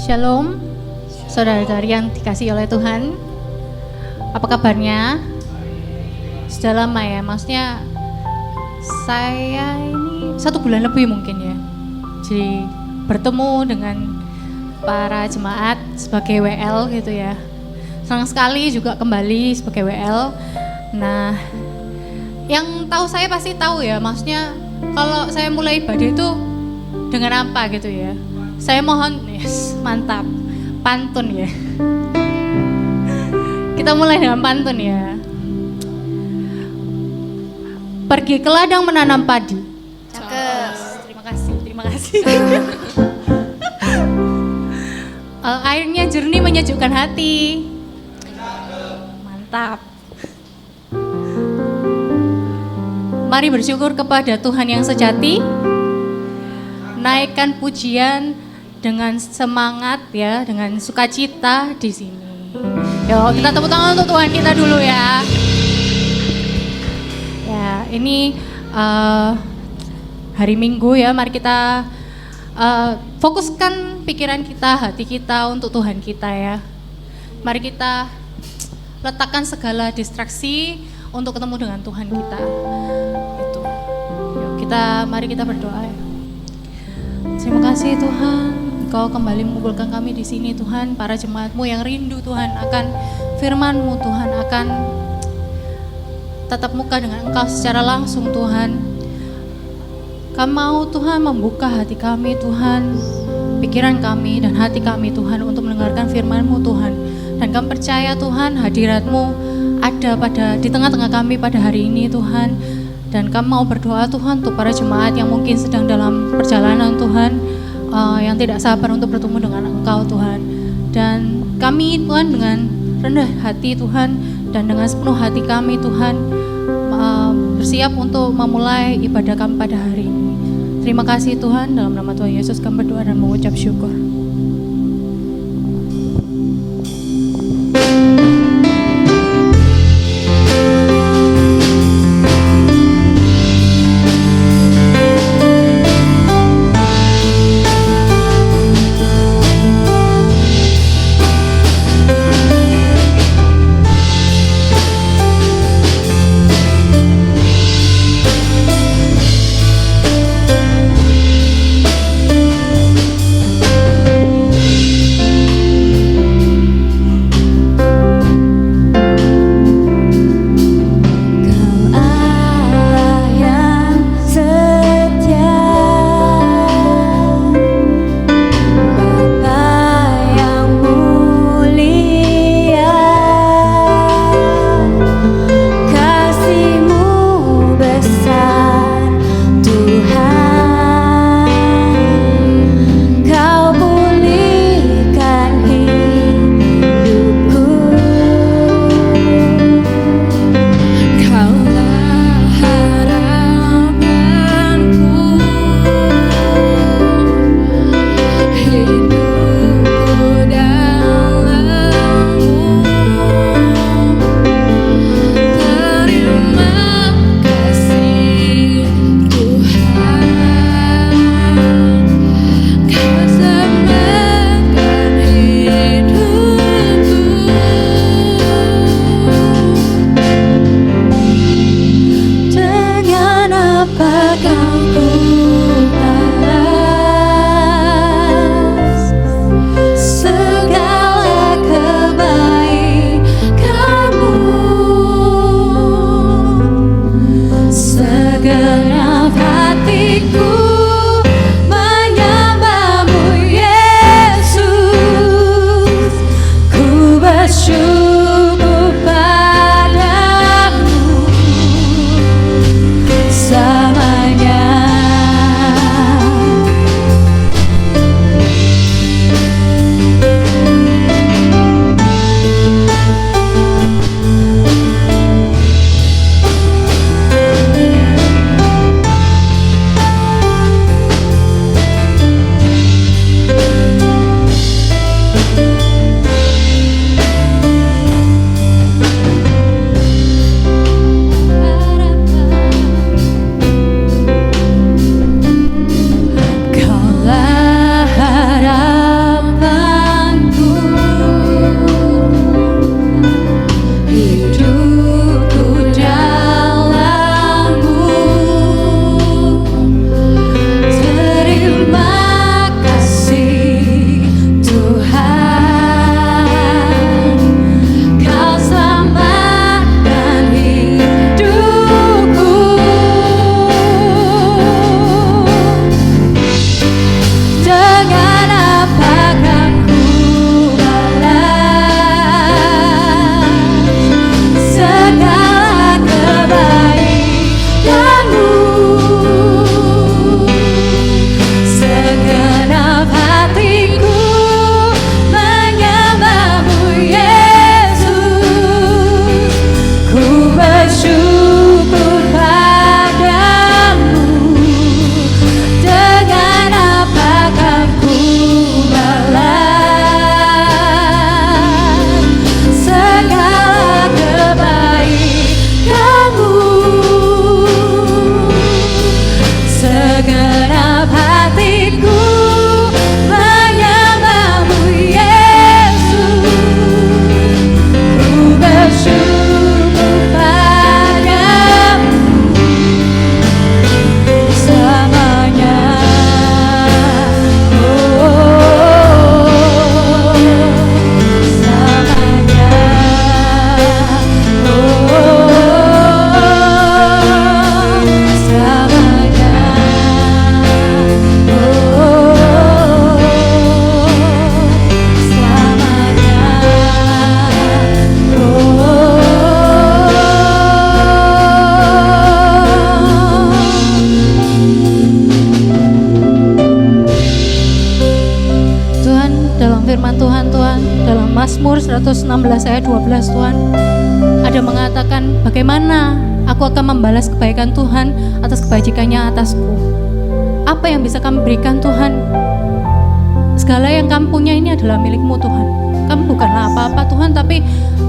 Shalom, saudara-saudari yang dikasihi oleh Tuhan. Apa kabarnya? Sudah lama ya, maksudnya saya ini 1 bulan lebih mungkin ya. Jadi bertemu dengan para jemaat sebagai WL gitu ya. Senang sekali juga kembali sebagai WL. Nah, yang tahu saya pasti tahu ya, maksudnya kalau saya mulai ibadah itu dengan apa gitu ya. Saya mohon, yes, mantap, pantun ya. Kita mulai dengan pantun ya. Pergi ke ladang menanam padi. Cakep. Terima kasih. Airnya jernih menyejukkan hati. Mantap. Mari bersyukur kepada Tuhan yang sejati. Naikkan pujian dengan semangat ya, dengan sukacita di sini. Yo, kita tepuk tangan untuk Tuhan kita dulu ya. Ya, ini hari Minggu ya, mari kita fokuskan pikiran kita, hati kita untuk Tuhan kita ya. Mari kita letakkan segala distraksi untuk ketemu dengan Tuhan kita. Itu. Yuk, mari kita berdoa ya. Terima kasih Tuhan, Engkau kembali mengumpulkan kami di sini Tuhan, para jemaat-Mu yang rindu Tuhan akan firman-Mu Tuhan, akan tatap muka dengan Engkau secara langsung Tuhan. Kami mau Tuhan membuka hati kami Tuhan, pikiran kami dan hati kami Tuhan untuk mendengarkan firman-Mu Tuhan. Dan kami percaya Tuhan hadirat-Mu ada di tengah-tengah kami pada hari ini Tuhan. Dan kami mau berdoa Tuhan untuk para jemaat yang mungkin sedang dalam perjalanan Tuhan, yang tidak sabar untuk bertemu dengan Engkau Tuhan. Dan kami Tuhan dengan rendah hati Tuhan dan dengan sepenuh hati kami Tuhan bersiap untuk memulai ibadah kami pada hari ini. Terima kasih Tuhan, dalam nama Tuhan Yesus kami berdoa dan mengucap syukur. firman Tuhan, Tuhan, dalam Mazmur 116 ayat 12, Tuhan, ada mengatakan bagaimana aku akan membalas kebaikan Tuhan atas kebajikannya atasku. Apa yang bisa kami berikan, Tuhan? Segala yang kami punya ini adalah milik-Mu, Tuhan. Kami bukanlah apa-apa, Tuhan, tapi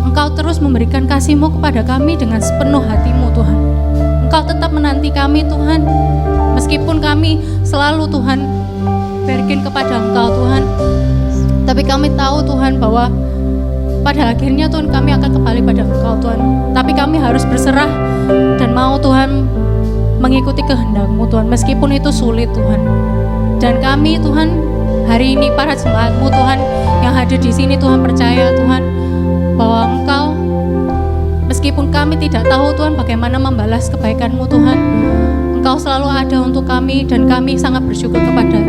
Engkau terus memberikan kasih-Mu kepada kami dengan sepenuh hati-Mu, Tuhan. Engkau tetap menanti kami, Tuhan, meskipun kami selalu, Tuhan, berikan kepada Engkau, Tuhan. Tapi kami tahu, Tuhan, bahwa pada akhirnya, Tuhan, kami akan kembali pada Engkau, Tuhan. Tapi kami harus berserah dan mau, Tuhan, mengikuti kehendak-Mu, Tuhan, meskipun itu sulit, Tuhan. Dan kami, Tuhan, hari ini para jemaat-Mu, Tuhan, yang hadir di sini, Tuhan, percaya, Tuhan, bahwa Engkau, meskipun kami tidak tahu, Tuhan, bagaimana membalas kebaikan-Mu, Tuhan, Engkau selalu ada untuk kami dan kami sangat bersyukur kepada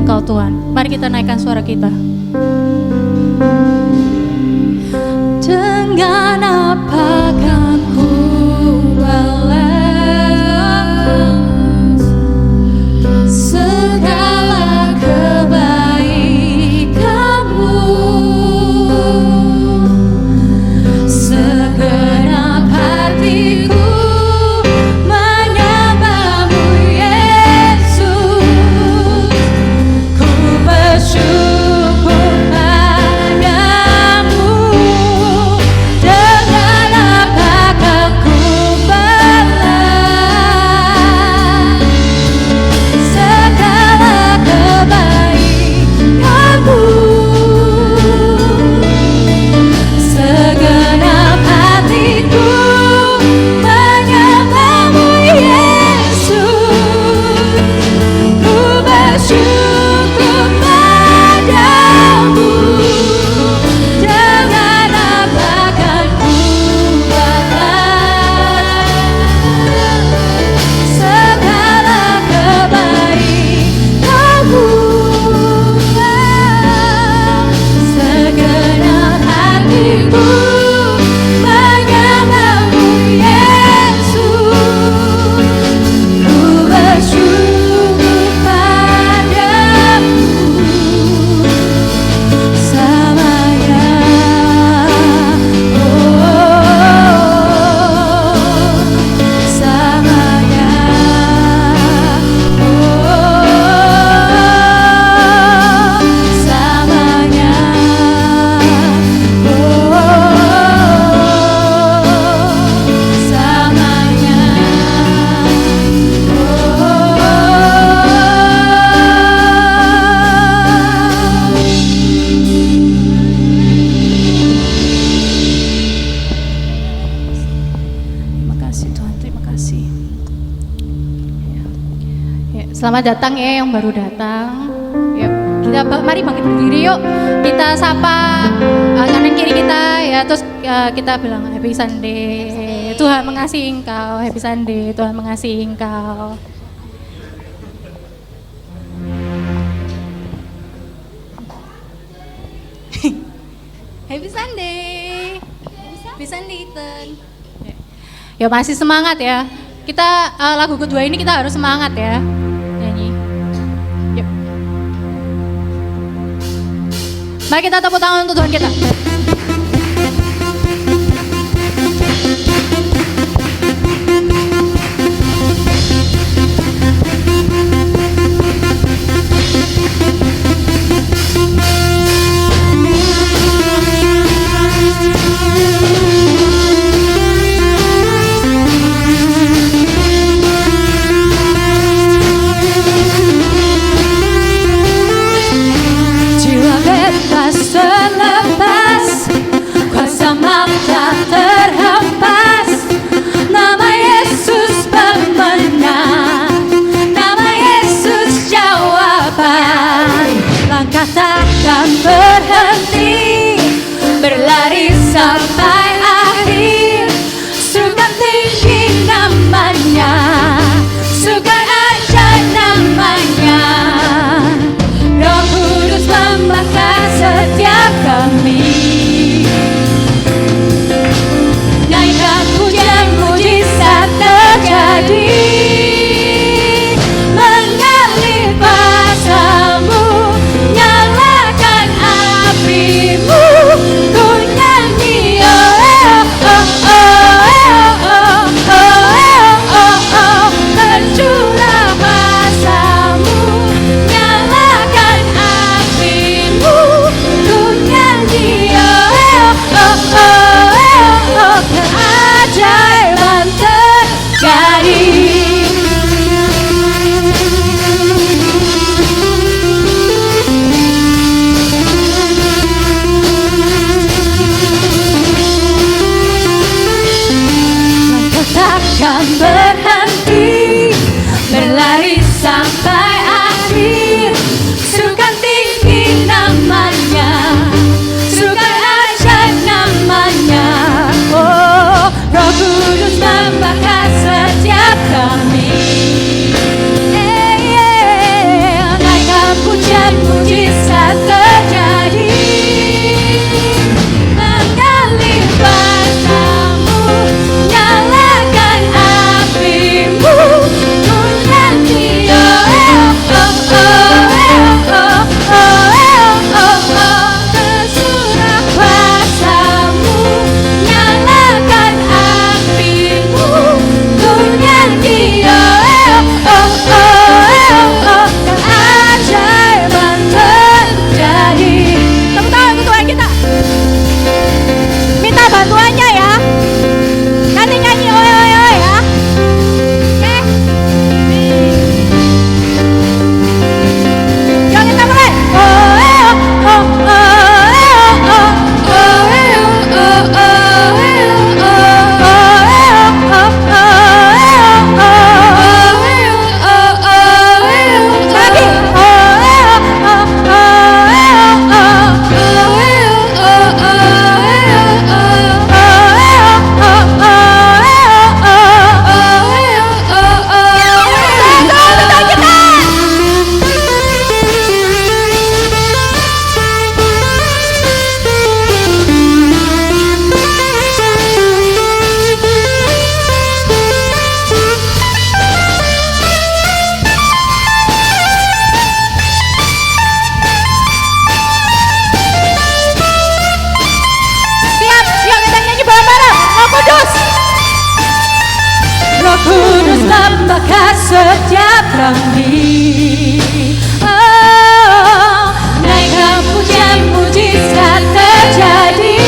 Engkau, Tuhan. Mari kita naikkan suara kita. Dengan apakah ku balas segala kebaikan-Mu? Segenap hatiku menyembah-Mu, Yesus. Ku bersyukur padamu. Dengan apakah ku balas segala kebaikan-Mu? Segenap hatiku menyembah-Mu, Yesus. Ku bersyukur padamu. Dengan apakah ku balas segala kebaikan-Mu? Segenap hatiku menyembah-Mu, Yesus. Ku bersyukur padamu samanya. Samanya. Samanya. Terima kasih, Tuhan, terima kasih. Ya, selamat datang ya yang baru datang. Yuk, mari bangkit berdiri yuk. Kita sapa kanan kiri kita ya, terus kita bilang Happy Sunday. Tuhan mengasihi engkau, Happy Sunday. Tuhan mengasihi engkau. Happy Sunday. Happy Sunday, Ethan. Ya masih semangat ya. Kita lagu kedua ini kita harus semangat ya. Nyanyi. Yuk. Mari kita tepuk tangan untuk Tuhan kita. Jiwa bebas terlepas, kuasa mata terhempas. Nama Yesus pemenang, nama Yesus jawaban. Langkah takkan berhenti, berlari sampai akhir. Surga tinggi namanya, surga aja namanya. Roh Kudus membakar setiap kami. Naikkan pujian mujizat terjadi. Mengalir kuasa-Mu, nyalakan Roh Kudus membakar setiap kami. Oh, naikkan pujian mujizat terjadi.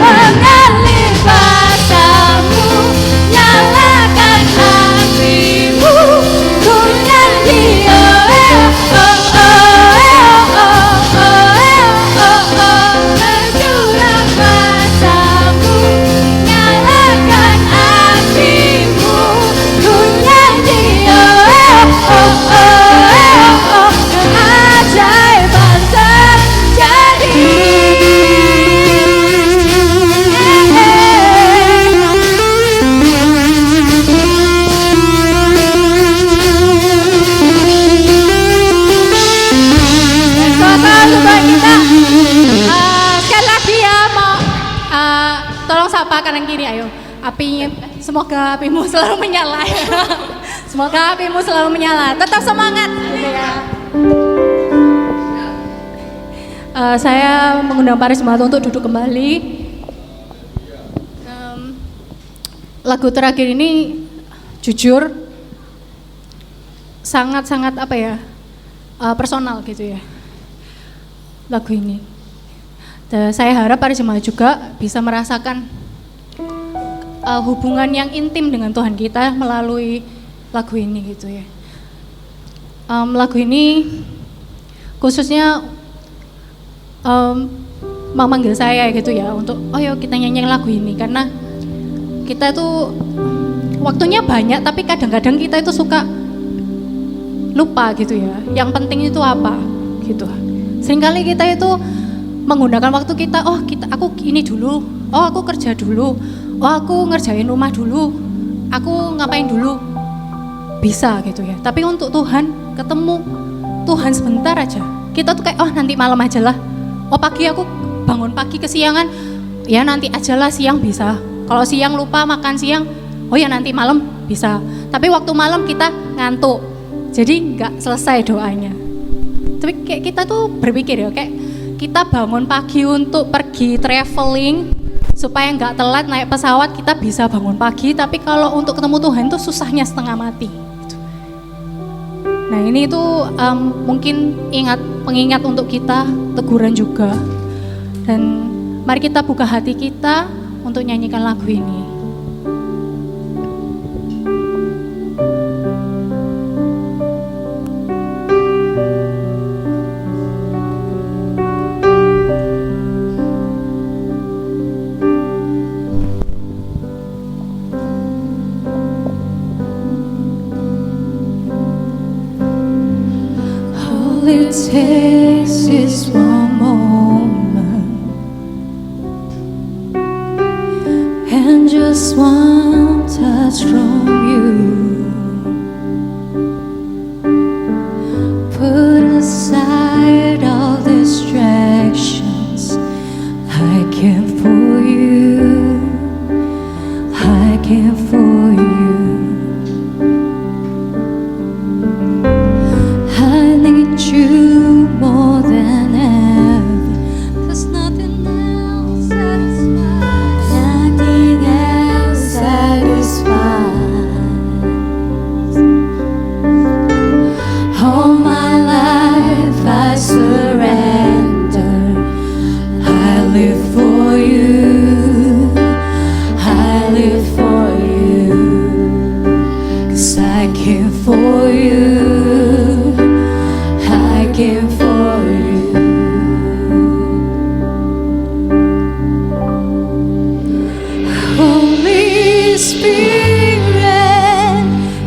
Mengalir basamu, nyalakan apimu, ku nyanyi oh oh oh oh oh oh oh oh. Berjuang basamu, nyalakan apimu, ku nyanyi oh oh oh oh oh. Keajaiban terjadi. Sekali lagi ya, mau tolong sapa kanan kiri, ayo. Apinya, semoga apimu selalu menyala ya. Semoga apimu selalu menyala. Tetap semangat gitu ya. Saya mengundang Pak Rismanto untuk duduk kembali. Lagu terakhir ini jujur sangat-sangat apa ya, personal gitu ya. Lagu ini. Dan saya harap para jemaat juga bisa merasakan hubungan yang intim dengan Tuhan kita melalui lagu ini gitu ya. Lagu ini khususnya memanggil saya gitu ya untuk oh yuk kita nyanyi lagu ini, karena kita tuh waktunya banyak tapi kadang-kadang kita itu suka lupa gitu ya. Yang penting itu apa gitu. Seringkali kita itu menggunakan waktu kita, aku ini dulu, aku kerja dulu, aku ngerjain rumah dulu, aku ngapain dulu, bisa gitu ya. Tapi untuk Tuhan, ketemu Tuhan sebentar aja, kita tuh kayak nanti malam aja lah, pagi aku bangun pagi kesiangan, ya nanti aja lah siang bisa. Kalau siang lupa makan siang, ya nanti malam bisa. Tapi waktu malam kita ngantuk, jadi nggak selesai doanya. Tapi kayak kita tuh berpikir ya, kayak kita bangun pagi untuk pergi traveling supaya nggak telat naik pesawat, kita bisa bangun pagi. Tapi kalau untuk ketemu Tuhan tuh susahnya setengah mati. Nah ini tuh mungkin pengingat untuk kita, teguran juga. Dan mari kita buka hati kita untuk nyanyikan lagu ini. It takes is one moment and just one touch from you. Put aside all distractions. I care for you. I care for you. You more than ever. There's nothing else satisfies. Nothing else satisfies. All my life I surrender. I live for you. I live for you. 'Cause I care for you. Care for you. Holy Spirit,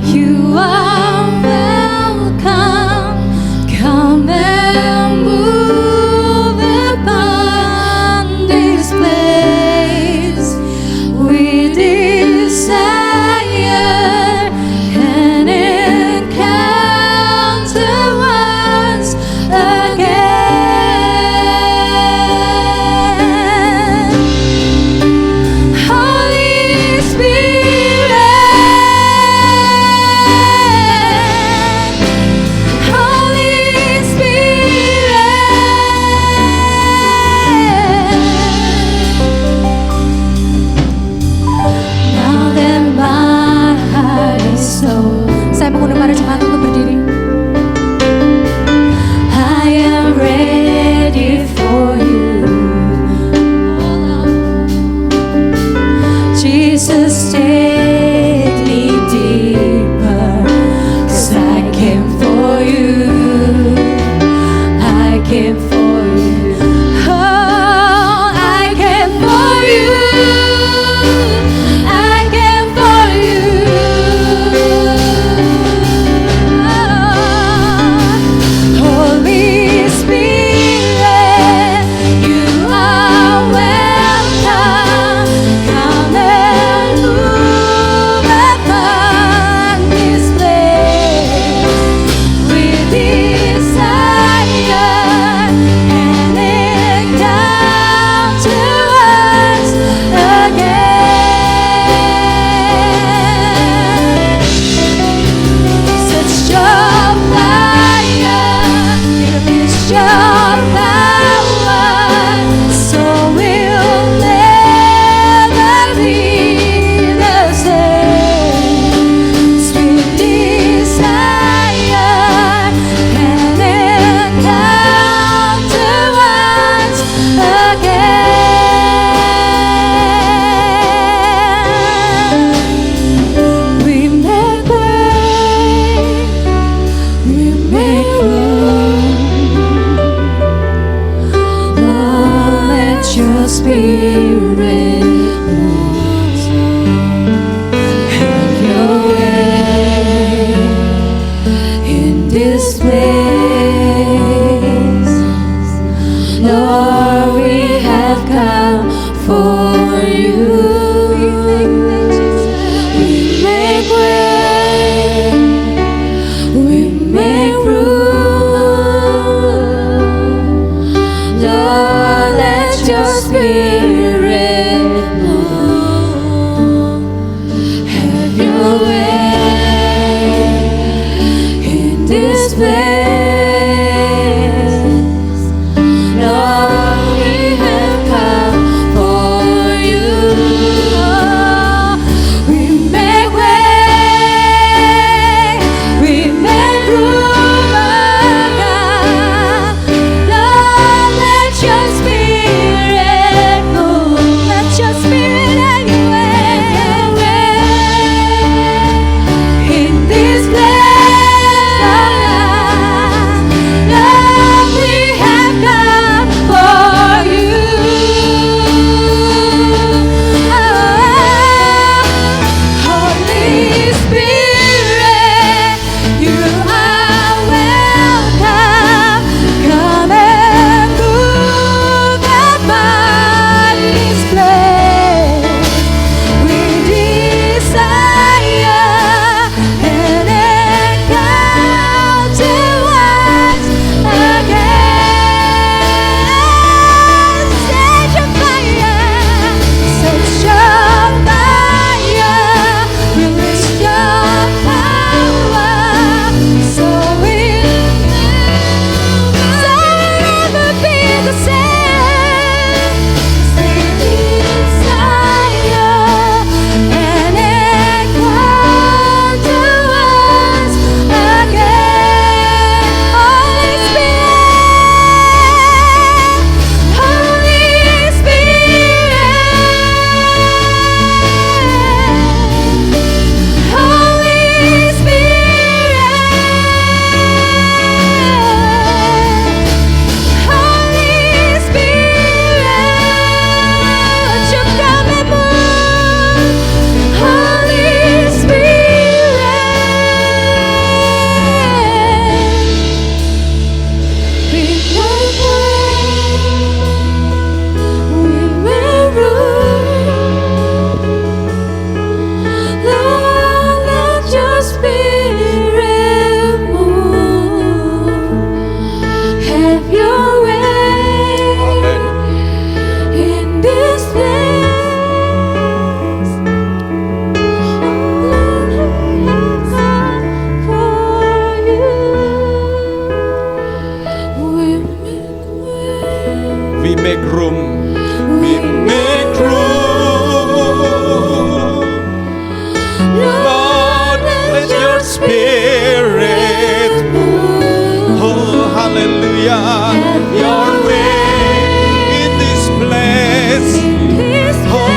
you are welcome. Come and move upon this place. We desire an encounter once again. Mari jemaat untuk berdiri. I am ready for you. Jesus, take me deeper, 'cause I came for you. I came for you. Oh, I came for you. I came for you. Holy Spirit, you are welcome. Come and move upon this place. We desire an encounter us again. Such your fire, release your power, so we'll never be the same. Sweet desire, an encounter once again. We make way, we make room. Lord, let your spirit move. Have your way in this place. Lord, we have come for you. We make way, we make room. Lord, let your spirit move. Have your way in this place. Lord, we have come for you. We make way, we make room, oh God. Lord, let your spirit move. Let your spirit have your way in this place, oh God. Lord, we have come for you. Holy Spirit, you are welcome. Come and move upon this place. We desire an encounter once again. Set your fire, release your power, so we'll never be the same. We desire an encounter once again. Holy Spirit, Holy Spirit, Holy Spirit, Holy Spirit, let you come and move. Holy Spirit, we make room. Lord, let your spirit move. Have your way in this place. Lord, we have come for you. We make way. We make room. We make room. Lord, let your spirit Hallelujah. Your way in this place. Oh,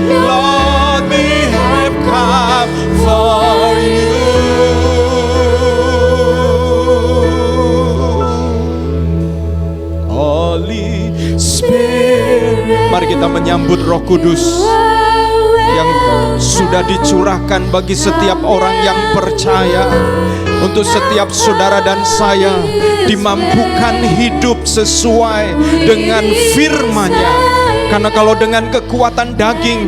Lord, we have come for you. Holy Spirit. Mari kita menyambut Roh Kudus yang sudah dicurahkan bagi setiap orang yang percaya. Untuk setiap saudara dan saya dimampukan hidup sesuai dengan firman-Nya. Karena kalau dengan kekuatan daging,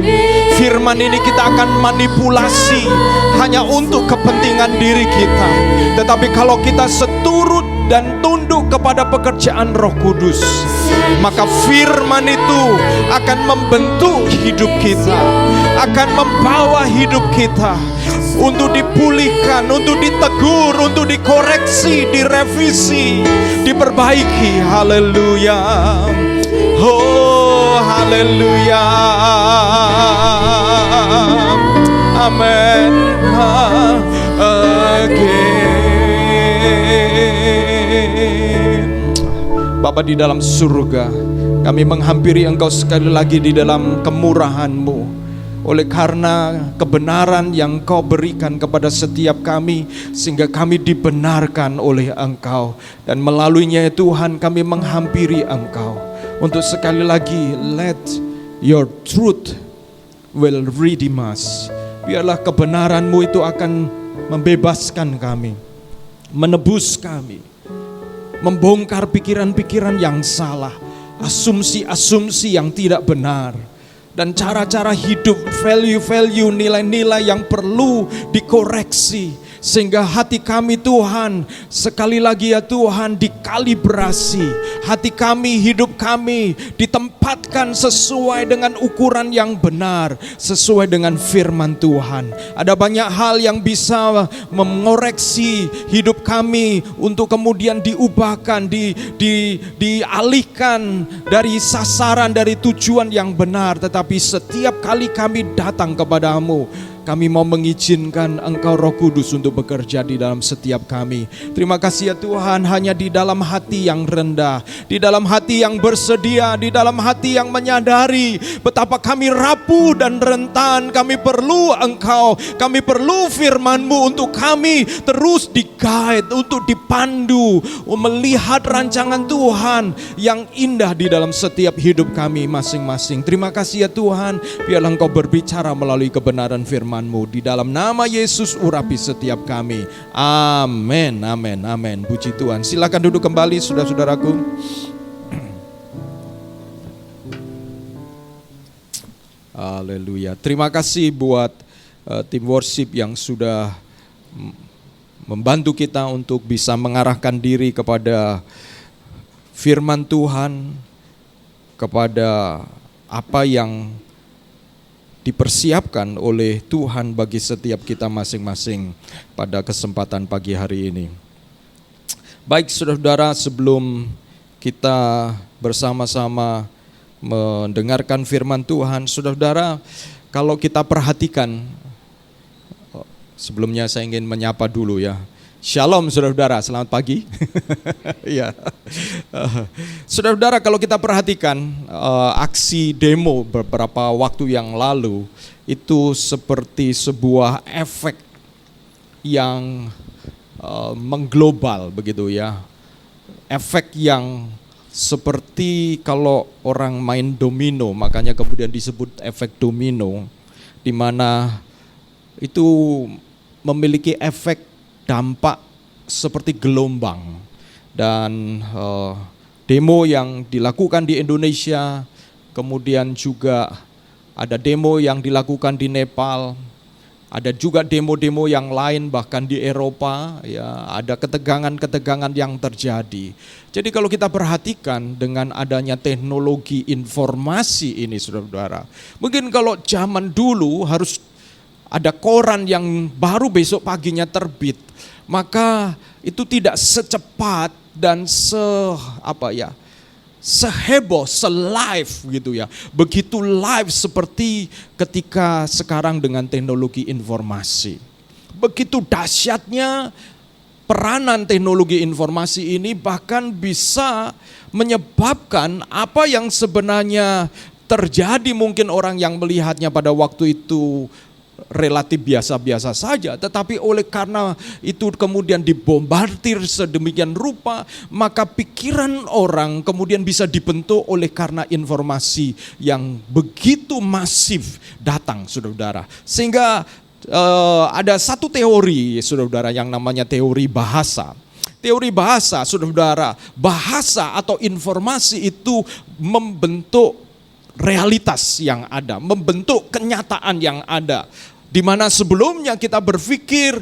firman ini kita akan manipulasi hanya untuk kepentingan diri kita. Tetapi kalau kita seturut dan tunduk kepada pekerjaan Roh Kudus, maka firman itu akan membentuk hidup kita, akan membawa hidup kita untuk dipulihkan, untuk ditegur, untuk dikoreksi, direvisi, diperbaiki. Haleluya. Oh, haleluya. Amen. Bapa di dalam surga, kami menghampiri Engkau sekali lagi di dalam kemurahan-Mu. Oleh karena kebenaran yang Kau berikan kepada setiap kami, sehingga kami dibenarkan oleh Engkau. Dan melaluinya Tuhan, kami menghampiri Engkau untuk sekali lagi, let your truth will redeem us. Biarlah kebenaran-Mu itu akan membebaskan kami, menebus kami, membongkar pikiran-pikiran yang salah, asumsi-asumsi yang tidak benar, dan cara-cara hidup, value-value, nilai-nilai yang perlu dikoreksi. Sehingga hati kami Tuhan, sekali lagi ya Tuhan, dikalibrasi. Hati kami, hidup kami ditempatkan sesuai dengan ukuran yang benar, sesuai dengan firman Tuhan. Ada banyak hal yang bisa mengoreksi hidup kami untuk kemudian diubahkan, dialihkan dari sasaran, dari tujuan yang benar. Tetapi setiap kali kami datang kepadamu, kami mau mengizinkan Engkau Roh Kudus untuk bekerja di dalam setiap kami. Terima kasih ya Tuhan, hanya di dalam hati yang rendah, di dalam hati yang bersedia, di dalam hati yang menyadari betapa kami rapuh dan rentan. Kami perlu Engkau, kami perlu firman-Mu untuk kami terus di-guide, untuk dipandu, melihat rancangan Tuhan yang indah di dalam setiap hidup kami masing-masing. Terima kasih ya Tuhan, biarlah Engkau berbicara melalui kebenaran firman-Mu. Di dalam nama Yesus urapi setiap kami. Amin, amin, amin. Puji Tuhan. Silakan duduk kembali saudara-saudaraku. Haleluya. Terima kasih buat tim worship yang sudah membantu kita untuk bisa mengarahkan diri kepada firman Tuhan, kepada apa yang dipersiapkan oleh Tuhan bagi setiap kita masing-masing pada kesempatan pagi hari ini. Baik saudara-saudara, sebelum kita bersama-sama mendengarkan firman Tuhan, saudara-saudara, kalau kita perhatikan, sebelumnya saya ingin menyapa dulu ya. Shalom saudara-saudara, selamat pagi. Ya. Saudara-saudara, kalau kita perhatikan aksi demo beberapa waktu yang lalu itu seperti sebuah efek yang mengglobal begitu ya. Efek yang seperti kalau orang main domino, makanya kemudian disebut efek domino, di mana itu memiliki efek dampak seperti gelombang. Dan demo yang dilakukan di Indonesia, kemudian juga ada demo yang dilakukan di Nepal, ada juga demo-demo yang lain bahkan di Eropa, ya, ada ketegangan-ketegangan yang terjadi. Jadi kalau kita perhatikan dengan adanya teknologi informasi ini saudara-saudara, mungkin kalau zaman dulu harus ada koran yang baru besok paginya terbit, maka itu tidak secepat dan seheboh, se-live gitu ya. Begitu live seperti ketika sekarang dengan teknologi informasi. Begitu dahsyatnya peranan teknologi informasi ini bahkan bisa menyebabkan apa yang sebenarnya terjadi, mungkin orang yang melihatnya pada waktu itu relatif biasa-biasa saja, tetapi oleh karena itu kemudian dibombardir sedemikian rupa, maka pikiran orang kemudian bisa dibentuk oleh karena informasi yang begitu masif datang, saudara-saudara. Sehingga ada satu teori, saudara-saudara, yang namanya teori bahasa. Teori bahasa, saudara-saudara, bahasa atau informasi itu membentuk realitas yang ada, membentuk kenyataan yang ada. Di mana sebelumnya kita berpikir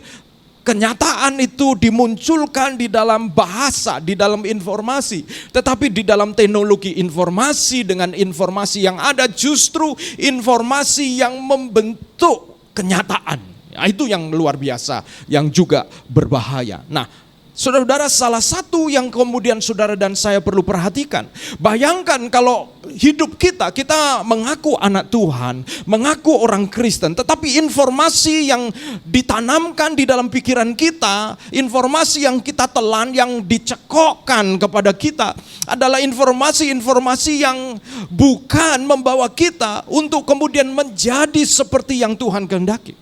kenyataan itu dimunculkan di dalam bahasa, di dalam informasi. Tetapi di dalam teknologi informasi dengan informasi yang ada, justru informasi yang membentuk kenyataan. Nah, itu yang luar biasa, yang juga berbahaya. Nah, saudara-saudara, salah satu yang kemudian saudara dan saya perlu perhatikan, bayangkan kalau hidup kita mengaku anak Tuhan, mengaku orang Kristen, tetapi informasi yang ditanamkan di dalam pikiran kita, informasi yang kita telan, yang dicekokkan kepada kita adalah informasi-informasi yang bukan membawa kita untuk kemudian menjadi seperti yang Tuhan kehendaki.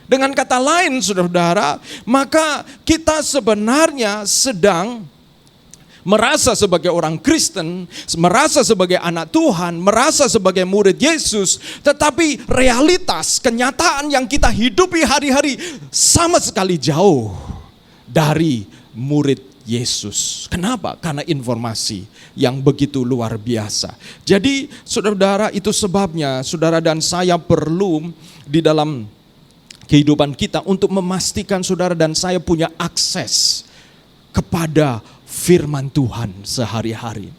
Dengan kata lain, saudara-saudara, maka kita sebenarnya sedang merasa sebagai orang Kristen, merasa sebagai anak Tuhan, merasa sebagai murid Yesus, tetapi realitas, kenyataan yang kita hidupi hari-hari sama sekali jauh dari murid Yesus. Kenapa? Karena informasi yang begitu luar biasa. Jadi, saudara-saudara, itu sebabnya saudara dan saya perlu di dalam kehidupan kita untuk memastikan saudara dan saya punya akses kepada firman Tuhan sehari-hari.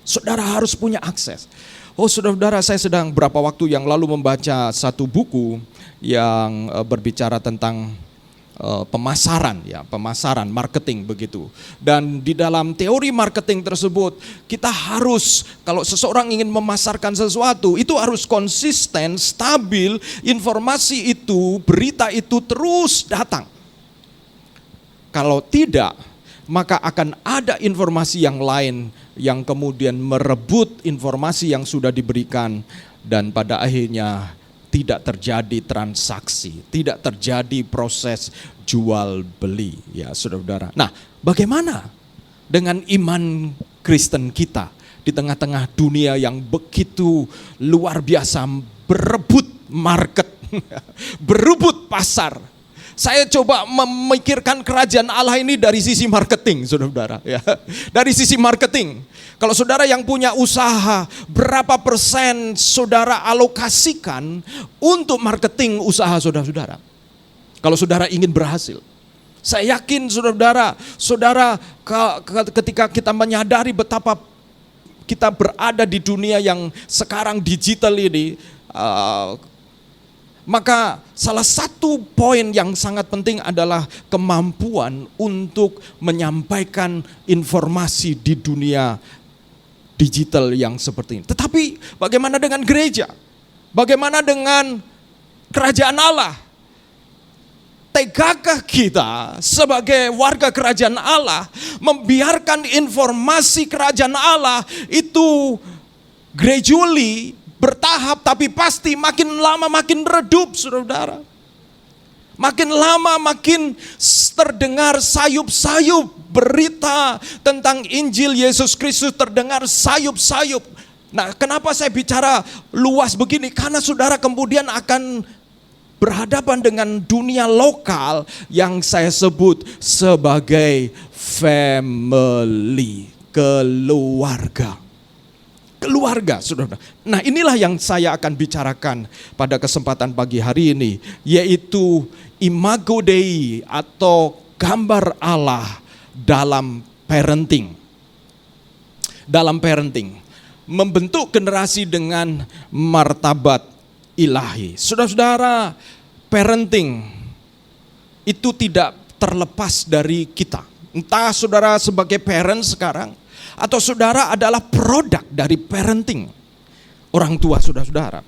Saudara harus punya akses. Oh, saudara-saudara, saya sedang beberapa waktu yang lalu membaca satu buku yang berbicara tentang pemasaran, marketing begitu. Dan di dalam teori marketing tersebut, kita harus, kalau seseorang ingin memasarkan sesuatu, itu harus konsisten, stabil, informasi itu, berita itu terus datang. Kalau tidak, maka akan ada informasi yang lain yang kemudian merebut informasi yang sudah diberikan, dan pada akhirnya tidak terjadi transaksi, tidak terjadi proses jual beli, ya saudara-saudara. Nah, bagaimana dengan iman Kristen kita di tengah-tengah dunia yang begitu luar biasa berebut market, berebut pasar? Saya coba memikirkan kerajaan Allah ini dari sisi marketing, saudara-saudara. Ya. Dari sisi marketing. Kalau saudara yang punya usaha, berapa persen saudara alokasikan untuk marketing usaha saudara-saudara? Kalau saudara ingin berhasil. Saya yakin saudara ketika kita menyadari betapa kita berada di dunia yang sekarang digital ini, maka salah satu poin yang sangat penting adalah kemampuan untuk menyampaikan informasi di dunia digital yang seperti ini. Tetapi bagaimana dengan gereja? Bagaimana dengan kerajaan Allah? Tegakah kita sebagai warga kerajaan Allah membiarkan informasi kerajaan Allah itu gradually, bertahap, tapi pasti makin lama makin redup, saudara-saudara. Makin lama makin terdengar sayup-sayup berita tentang Injil Yesus Kristus, terdengar sayup-sayup. Nah, kenapa saya bicara luas begini? Karena saudara kemudian akan berhadapan dengan dunia lokal yang saya sebut sebagai family, keluarga. Keluarga, saudara. Nah, inilah yang saya akan bicarakan pada kesempatan pagi hari ini, yaitu Imago Dei atau gambar Allah dalam parenting. Dalam parenting, membentuk generasi dengan martabat ilahi. Saudara-saudara, parenting itu tidak terlepas dari kita. Entah saudara sebagai parent sekarang, atau saudara adalah produk dari parenting orang tua saudara-saudara.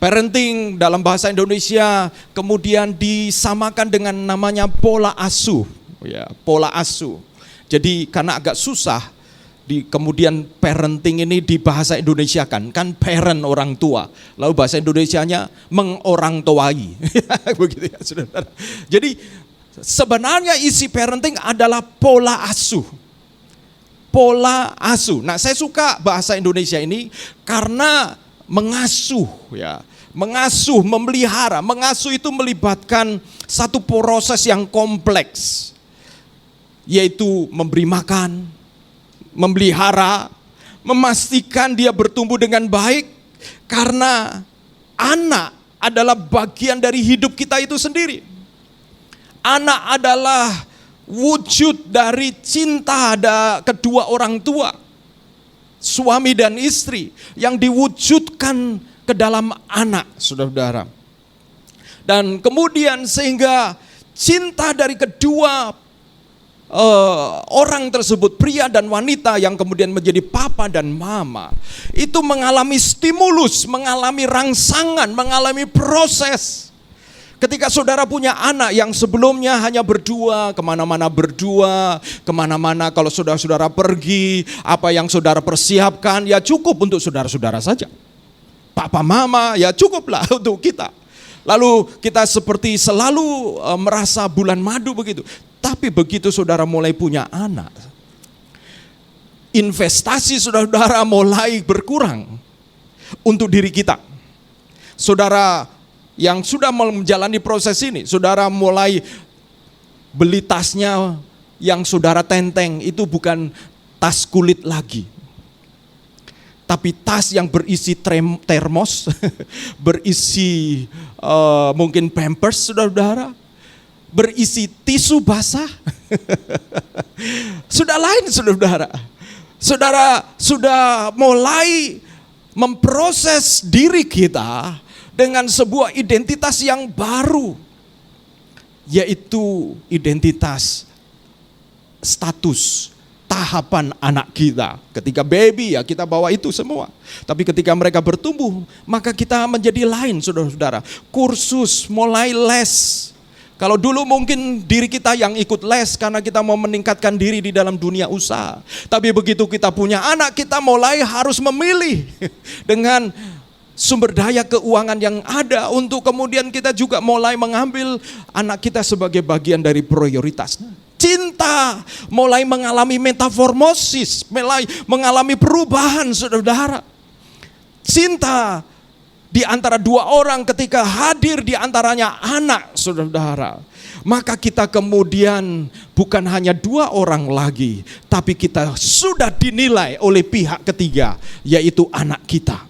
Parenting dalam bahasa Indonesia kemudian disamakan dengan namanya pola asuh. ya, pola asuh. Jadi karena agak susah kemudian parenting ini di bahasa Indonesia kan parent orang tua, lalu bahasa Indonesianya mengorangtuai. Begitu ya saudara. Jadi sebenarnya isi parenting adalah pola asuh. Pola asuh. Nah, saya suka bahasa Indonesia ini karena mengasuh ya. Mengasuh, memelihara. Mengasuh itu melibatkan satu proses yang kompleks, yaitu memberi makan, memelihara, memastikan dia bertumbuh dengan baik, karena anak adalah bagian dari hidup kita itu sendiri. Anak adalah wujud dari cinta kedua orang tua, suami dan istri, yang diwujudkan ke dalam anak, saudara-saudara. Dan kemudian sehingga cinta dari kedua orang tersebut, pria dan wanita yang kemudian menjadi papa dan mama, itu mengalami stimulus, mengalami rangsangan, mengalami proses. Ketika saudara punya anak yang sebelumnya hanya berdua, kemana-mana berdua, kemana-mana kalau saudara-saudara pergi, apa yang saudara persiapkan ya cukup untuk saudara-saudara saja. Papa mama ya cukuplah untuk kita. Lalu kita seperti selalu merasa bulan madu begitu. Tapi begitu saudara mulai punya anak, investasi saudara mulai berkurang untuk diri kita. Saudara yang sudah menjalani proses ini, saudara mulai beli tasnya yang saudara tenteng, itu bukan tas kulit lagi, tapi tas yang berisi termos, berisi mungkin pampers saudara-saudara, berisi tisu basah. Sudah lain saudara-saudara. Saudara sudah mulai memproses diri kita dengan sebuah identitas yang baru, yaitu identitas status tahapan anak kita. Ketika baby ya kita bawa itu semua. Tapi ketika mereka bertumbuh, maka kita menjadi lain saudara-saudara. Kursus, mulai les. Kalau dulu mungkin diri kita yang ikut les karena kita mau meningkatkan diri di dalam dunia usaha. Tapi begitu kita punya anak, kita mulai harus memilih dengan sumber daya keuangan yang ada untuk kemudian kita juga mulai mengambil anak kita sebagai bagian dari prioritas. Cinta mulai mengalami metamorfosis, mulai mengalami perubahan saudara-saudara. Cinta di antara dua orang ketika hadir di antaranya anak saudara-saudara, maka kita kemudian bukan hanya dua orang lagi, tapi kita sudah dinilai oleh pihak ketiga, yaitu anak kita.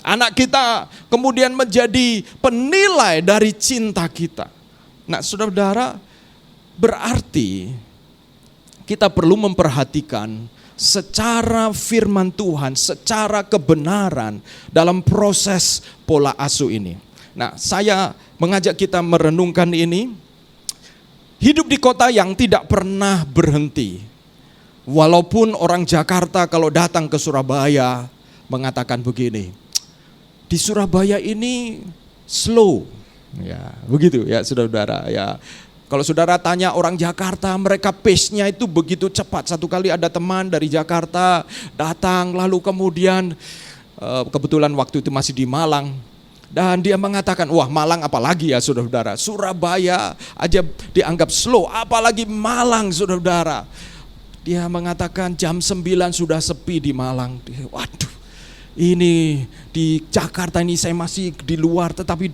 Anak kita kemudian menjadi penilai dari cinta kita. Nah saudara-saudara, berarti kita perlu memperhatikan secara firman Tuhan, secara kebenaran dalam proses pola asuh ini. Nah, saya mengajak kita merenungkan ini. Hidup di kota yang tidak pernah berhenti. Walaupun orang Jakarta kalau datang ke Surabaya mengatakan begini, di Surabaya ini slow. Ya, begitu ya saudara-saudara ya. Kalau saudara tanya orang Jakarta, mereka pace-nya itu begitu cepat. Satu kali ada teman dari Jakarta datang, lalu kemudian kebetulan waktu itu masih di Malang. Dan dia mengatakan, wah Malang apalagi ya saudara-saudara. Surabaya aja dianggap slow, apalagi Malang saudara-saudara. Dia mengatakan jam 9 sudah sepi di Malang. Waduh. Ini di Jakarta ini saya masih di luar, tetapi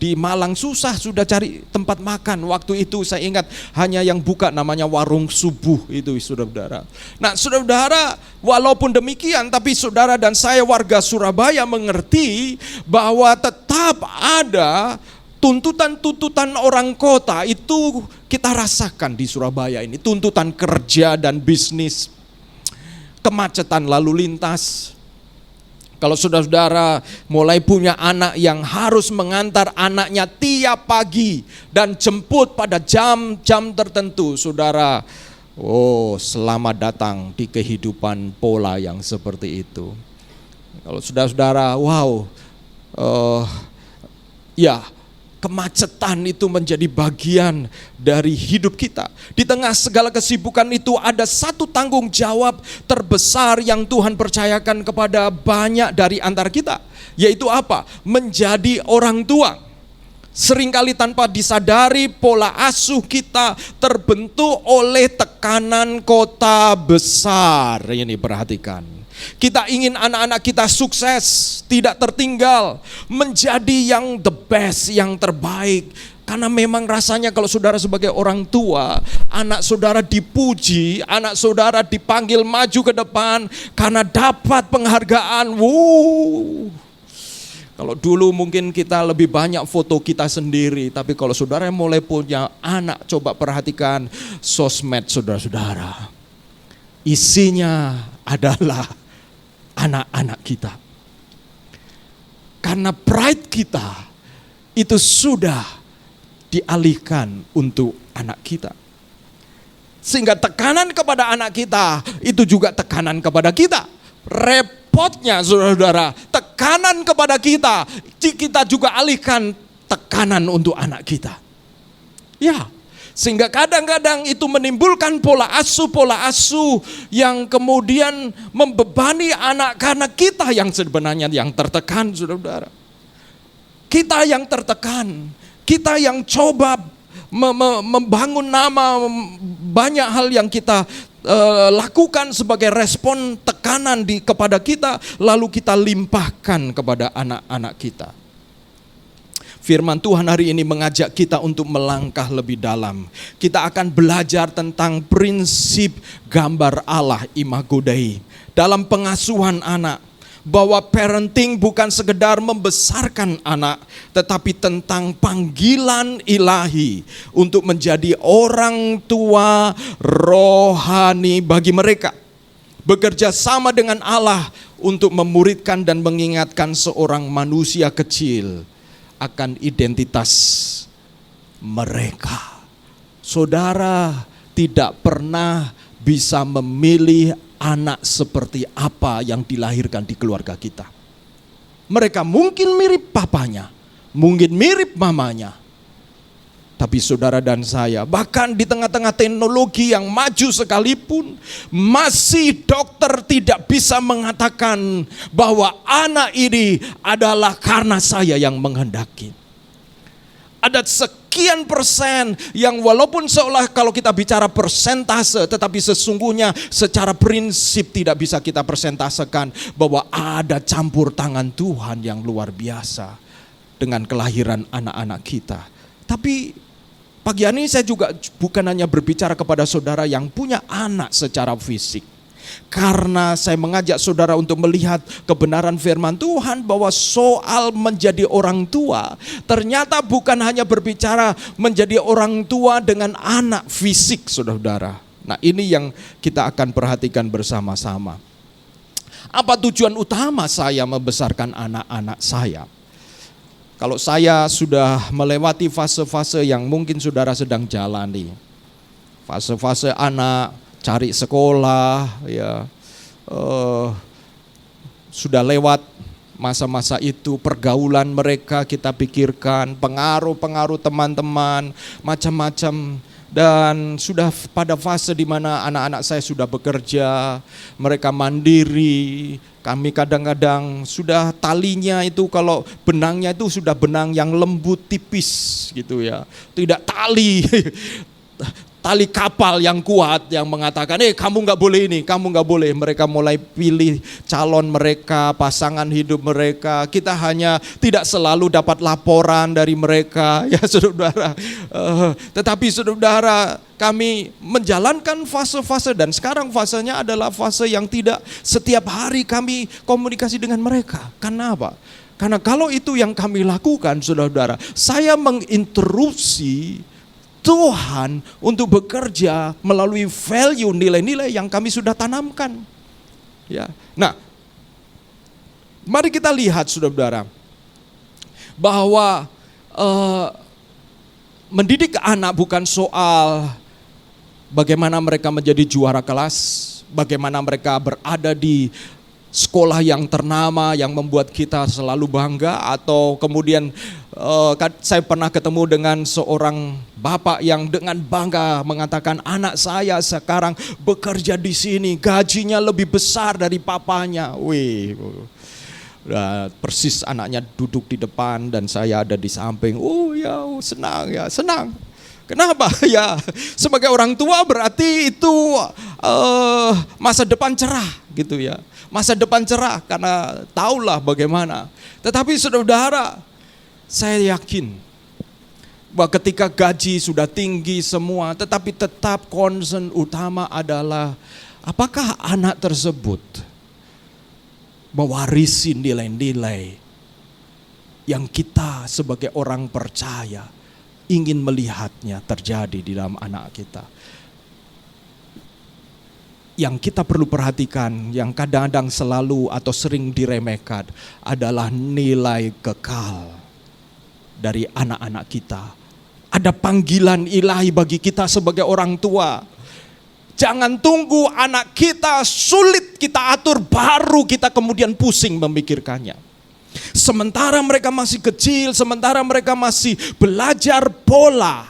di Malang susah sudah cari tempat makan. Waktu itu saya ingat hanya yang buka namanya warung subuh itu saudara-saudara. Nah saudara-saudara, walaupun demikian tapi saudara dan saya warga Surabaya mengerti bahwa tetap ada tuntutan-tuntutan orang kota itu kita rasakan di Surabaya ini. Tuntutan kerja dan bisnis, kemacetan lalu lintas. Kalau saudara-saudara mulai punya anak yang harus mengantar anaknya tiap pagi dan jemput pada jam-jam tertentu, saudara, selamat datang di kehidupan pola yang seperti itu. Kalau saudara-saudara, ya kemacetan itu menjadi bagian dari hidup kita. Di tengah segala kesibukan itu ada satu tanggung jawab terbesar yang Tuhan percayakan kepada banyak dari antara kita. Yaitu apa? Menjadi orang tua. Seringkali tanpa disadari pola asuh kita terbentuk oleh tekanan kota besar. Ini perhatikan. Kita ingin anak-anak kita sukses, tidak tertinggal, menjadi yang the best, yang terbaik. Karena memang rasanya kalau saudara sebagai orang tua, anak saudara dipuji, anak saudara dipanggil maju ke depan karena dapat penghargaan. Kalau dulu mungkin kita lebih banyak foto kita sendiri, tapi kalau saudara mulai punya anak, coba perhatikan sosmed saudara-saudara. Isinya adalah anak-anak kita. Karena pride kita itu sudah dialihkan untuk anak kita. Sehingga tekanan kepada anak kita itu juga tekanan kepada kita. Repotnya saudara-saudara, tekanan kepada kita juga alihkan tekanan untuk anak kita. Ya, sehingga kadang-kadang itu menimbulkan pola asuh yang kemudian membebani anak karena kita yang sebenarnya yang tertekan, saudara-saudara. Kita yang tertekan, kita yang coba membangun nama, banyak hal yang kita lakukan sebagai respon tekanan kepada kita, lalu kita limpahkan kepada anak-anak kita. Firman Tuhan hari ini mengajak kita untuk melangkah lebih dalam. Kita akan belajar tentang prinsip gambar Allah Imago Dei dalam pengasuhan anak. Bahwa parenting bukan sekedar membesarkan anak, tetapi tentang panggilan ilahi untuk menjadi orang tua rohani bagi mereka. Bekerja sama dengan Allah untuk memuridkan dan mengingatkan seorang manusia kecil akan identitas mereka. Saudara tidak pernah bisa memilih anak seperti apa yang dilahirkan di keluarga kita. Mereka mungkin mirip papanya, mungkin mirip mamanya. Tapi saudara dan saya, bahkan di tengah-tengah teknologi yang maju sekalipun, masih dokter tidak bisa mengatakan bahwa anak ini adalah karena saya yang menghendaki. Ada sekian persen yang walaupun seolah kalau kita bicara persentase, tetapi sesungguhnya secara prinsip tidak bisa kita persentasekan bahwa ada campur tangan Tuhan yang luar biasa dengan kelahiran anak-anak kita. Tapi pagi hari ini saya juga bukan hanya berbicara kepada saudara yang punya anak secara fisik. Karena saya mengajak saudara untuk melihat kebenaran firman Tuhan bahwa soal menjadi orang tua ternyata bukan hanya berbicara menjadi orang tua dengan anak fisik, saudara-saudara. Nah, ini yang kita akan perhatikan bersama-sama. Apa tujuan utama saya membesarkan anak-anak saya? Kalau saya sudah melewati fase-fase yang mungkin saudara sedang jalani, fase-fase anak cari sekolah, ya, sudah lewat masa-masa itu, pergaulan mereka kita pikirkan, pengaruh-pengaruh teman-teman, macam-macam. Dan sudah pada fase di mana anak-anak saya sudah bekerja, mereka mandiri. Kami kadang-kadang sudah talinya itu kalau benangnya itu sudah benang yang lembut tipis gitu ya, tidak tali kapal yang kuat yang mengatakan, kamu nggak boleh ini, kamu nggak boleh. Mereka mulai pilih calon mereka, pasangan hidup mereka. Kita hanya tidak selalu dapat laporan dari mereka, ya saudara. Tetapi saudara, kami menjalankan fase-fase dan sekarang fasenya adalah fase yang tidak setiap hari kami komunikasi dengan mereka. Karena apa? Karena kalau itu yang kami lakukan, saudara, saya menginterupsi Tuhan untuk bekerja melalui value, nilai-nilai yang kami sudah tanamkan. Ya. Nah, mari kita lihat saudara-saudara bahwa mendidik anak bukan soal bagaimana mereka menjadi juara kelas, bagaimana mereka berada di sekolah yang ternama yang membuat kita selalu bangga, atau kemudian saya pernah ketemu dengan seorang bapak yang dengan bangga mengatakan anak saya sekarang bekerja di sini, gajinya lebih besar dari papanya. Wih, persis anaknya duduk di depan dan saya ada di samping. Senang ya, senang. Kenapa? Ya, sebagai orang tua berarti itu masa depan cerah gitu ya. Masa depan cerah karena tahulah bagaimana. Tetapi saudara, saya yakin bahwa ketika gaji sudah tinggi semua, tetapi tetap concern utama adalah apakah anak tersebut mewarisi nilai-nilai yang kita sebagai orang percaya ingin melihatnya terjadi di dalam anak kita. Yang kita perlu perhatikan, yang kadang-kadang selalu atau sering diremehkan adalah nilai kekal dari anak-anak kita. Ada panggilan ilahi bagi kita sebagai orang tua. Jangan tunggu anak kita sulit kita atur baru kita kemudian pusing memikirkannya. Sementara mereka masih kecil, sementara mereka masih belajar pola,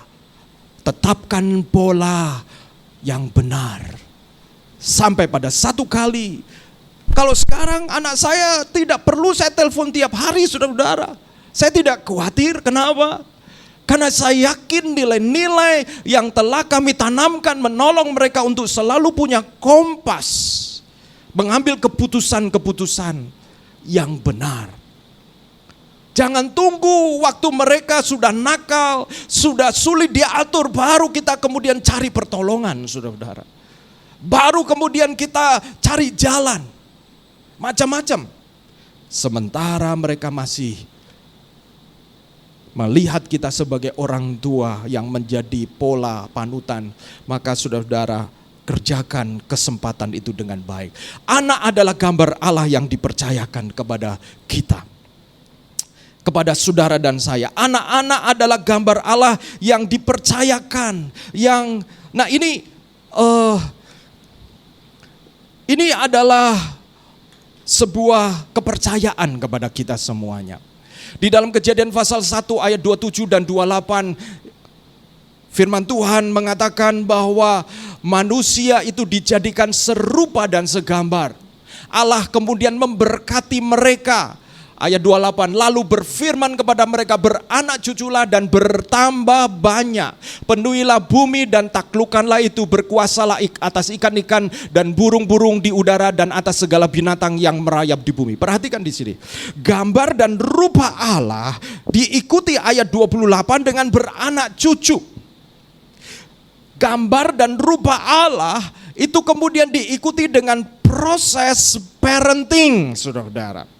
tetapkan pola yang benar. Sampai pada satu kali, kalau sekarang anak saya tidak perlu saya telepon tiap hari, saudara-saudara. Saya tidak khawatir, kenapa? Karena saya yakin nilai-nilai yang telah kami tanamkan menolong mereka untuk selalu punya kompas, mengambil keputusan-keputusan yang benar. Jangan tunggu waktu mereka sudah nakal, sudah sulit diatur, baru kita kemudian cari pertolongan, saudara-saudara. Baru kemudian kita cari jalan, macam-macam. Sementara mereka masih melihat kita sebagai orang tua yang menjadi pola panutan, maka saudara-saudara, kerjakan kesempatan itu dengan baik. Anak adalah gambar Allah yang dipercayakan kepada kita, kepada saudara dan saya. Anak-anak adalah gambar Allah yang dipercayakan. Ini adalah sebuah kepercayaan kepada kita semuanya. Di dalam Kejadian pasal 1 ayat 27 dan 28, firman Tuhan mengatakan bahwa manusia itu dijadikan serupa dan segambar. Allah kemudian memberkati mereka. Ayat 28, lalu berfirman kepada mereka, beranak cuculah dan bertambah banyak. Penuhilah bumi dan taklukkanlah itu, berkuasalah atas ikan-ikan dan burung-burung di udara dan atas segala binatang yang merayap di bumi. Perhatikan di sini. Gambar dan rupa Allah diikuti ayat 28 dengan beranak cucu. Gambar dan rupa Allah itu kemudian diikuti dengan proses parenting, saudara-saudara.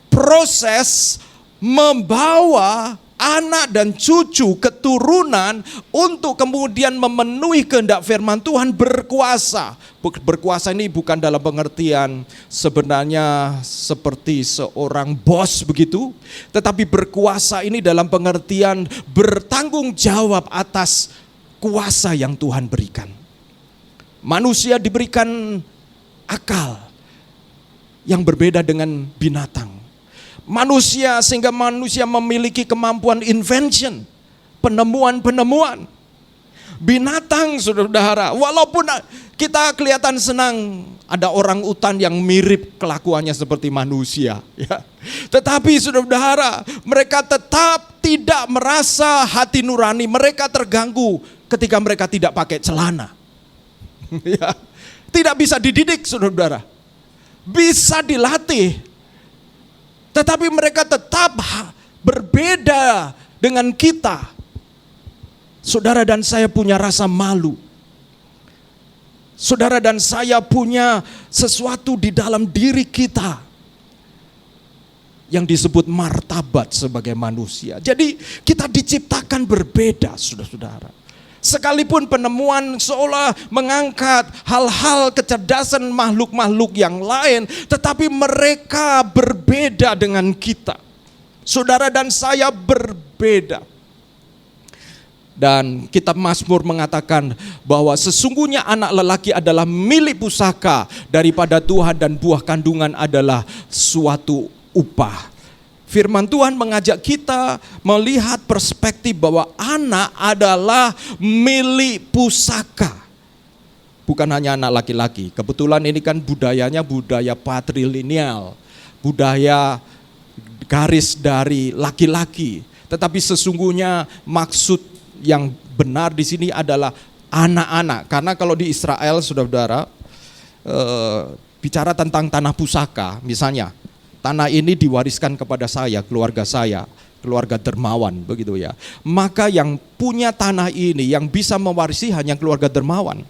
Proses membawa anak dan cucu keturunan untuk kemudian memenuhi kehendak firman Tuhan, berkuasa. Berkuasa ini bukan dalam pengertian sebenarnya seperti seorang bos begitu, tetapi berkuasa ini dalam pengertian bertanggung jawab atas kuasa yang Tuhan berikan. Manusia diberikan akal yang berbeda dengan binatang. Manusia, sehingga manusia memiliki kemampuan invention, penemuan-penemuan. Binatang, saudara-saudara, walaupun kita kelihatan senang, ada orang utan yang mirip kelakuannya seperti manusia, ya. Tetapi saudara-saudara, mereka tetap tidak merasa hati nurani, mereka terganggu ketika mereka tidak pakai celana. Ya. Tidak bisa dididik, saudara-saudara. Bisa dilatih. Tetapi mereka tetap berbeda dengan kita. Saudara dan saya punya rasa malu. Saudara dan saya punya sesuatu di dalam diri kita yang disebut martabat sebagai manusia. Jadi kita diciptakan berbeda, saudara-saudara. Sekalipun penemuan seolah mengangkat hal-hal kecerdasan makhluk-makhluk yang lain, tetapi mereka berbeda dengan kita. Saudara dan saya berbeda. Dan kitab Mazmur mengatakan bahwa sesungguhnya anak lelaki adalah milik pusaka daripada Tuhan dan buah kandungan adalah suatu upah. Firman Tuhan mengajak kita melihat perspektif bahwa anak adalah milik pusaka. Bukan hanya anak laki-laki. Kebetulan ini kan budayanya budaya patrilineal. Budaya garis dari laki-laki. Tetapi sesungguhnya maksud yang benar di sini adalah anak-anak. Karena kalau di Israel, saudara-saudara, bicara tentang tanah pusaka, misalnya, tanah ini diwariskan kepada saya, keluarga dermawan, begitu ya. Maka yang punya tanah ini, yang bisa mewarisi hanya keluarga dermawan.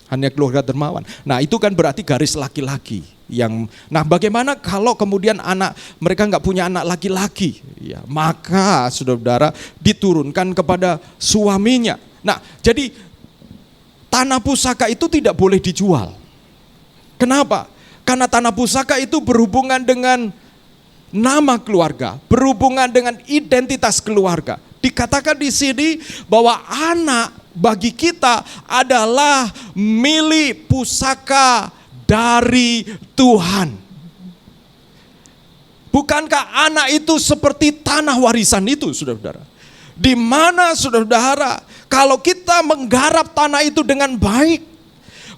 Hanya keluarga dermawan. Nah, itu kan berarti garis laki-laki yang. Nah, bagaimana kalau kemudian anak mereka nggak punya anak laki-laki? Ya, maka saudara-saudara diturunkan kepada suaminya. Nah, jadi tanah pusaka itu tidak boleh dijual. Kenapa? Karena tanah pusaka itu berhubungan dengan nama keluarga, berhubungan dengan identitas keluarga. Dikatakan di sini bahwa anak bagi kita adalah milik pusaka dari Tuhan. Bukankah anak itu seperti tanah warisan itu, saudara-saudara? Di mana, saudara-saudara, kalau kita menggarap tanah itu dengan baik,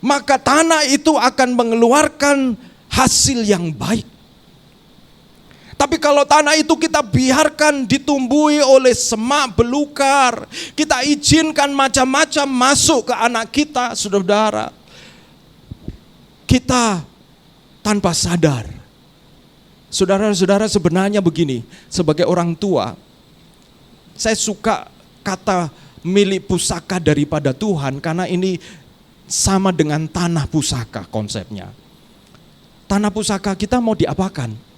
maka tanah itu akan mengeluarkan hasil yang baik. Tapi kalau tanah itu kita biarkan ditumbuhi oleh semak belukar, kita izinkan macam-macam masuk ke anak kita, saudara-saudara, kita tanpa sadar. Saudara-saudara, sebenarnya begini, sebagai orang tua, saya suka kata milik pusaka daripada Tuhan, karena ini sama dengan tanah pusaka konsepnya. Tanah pusaka kita mau diapakan?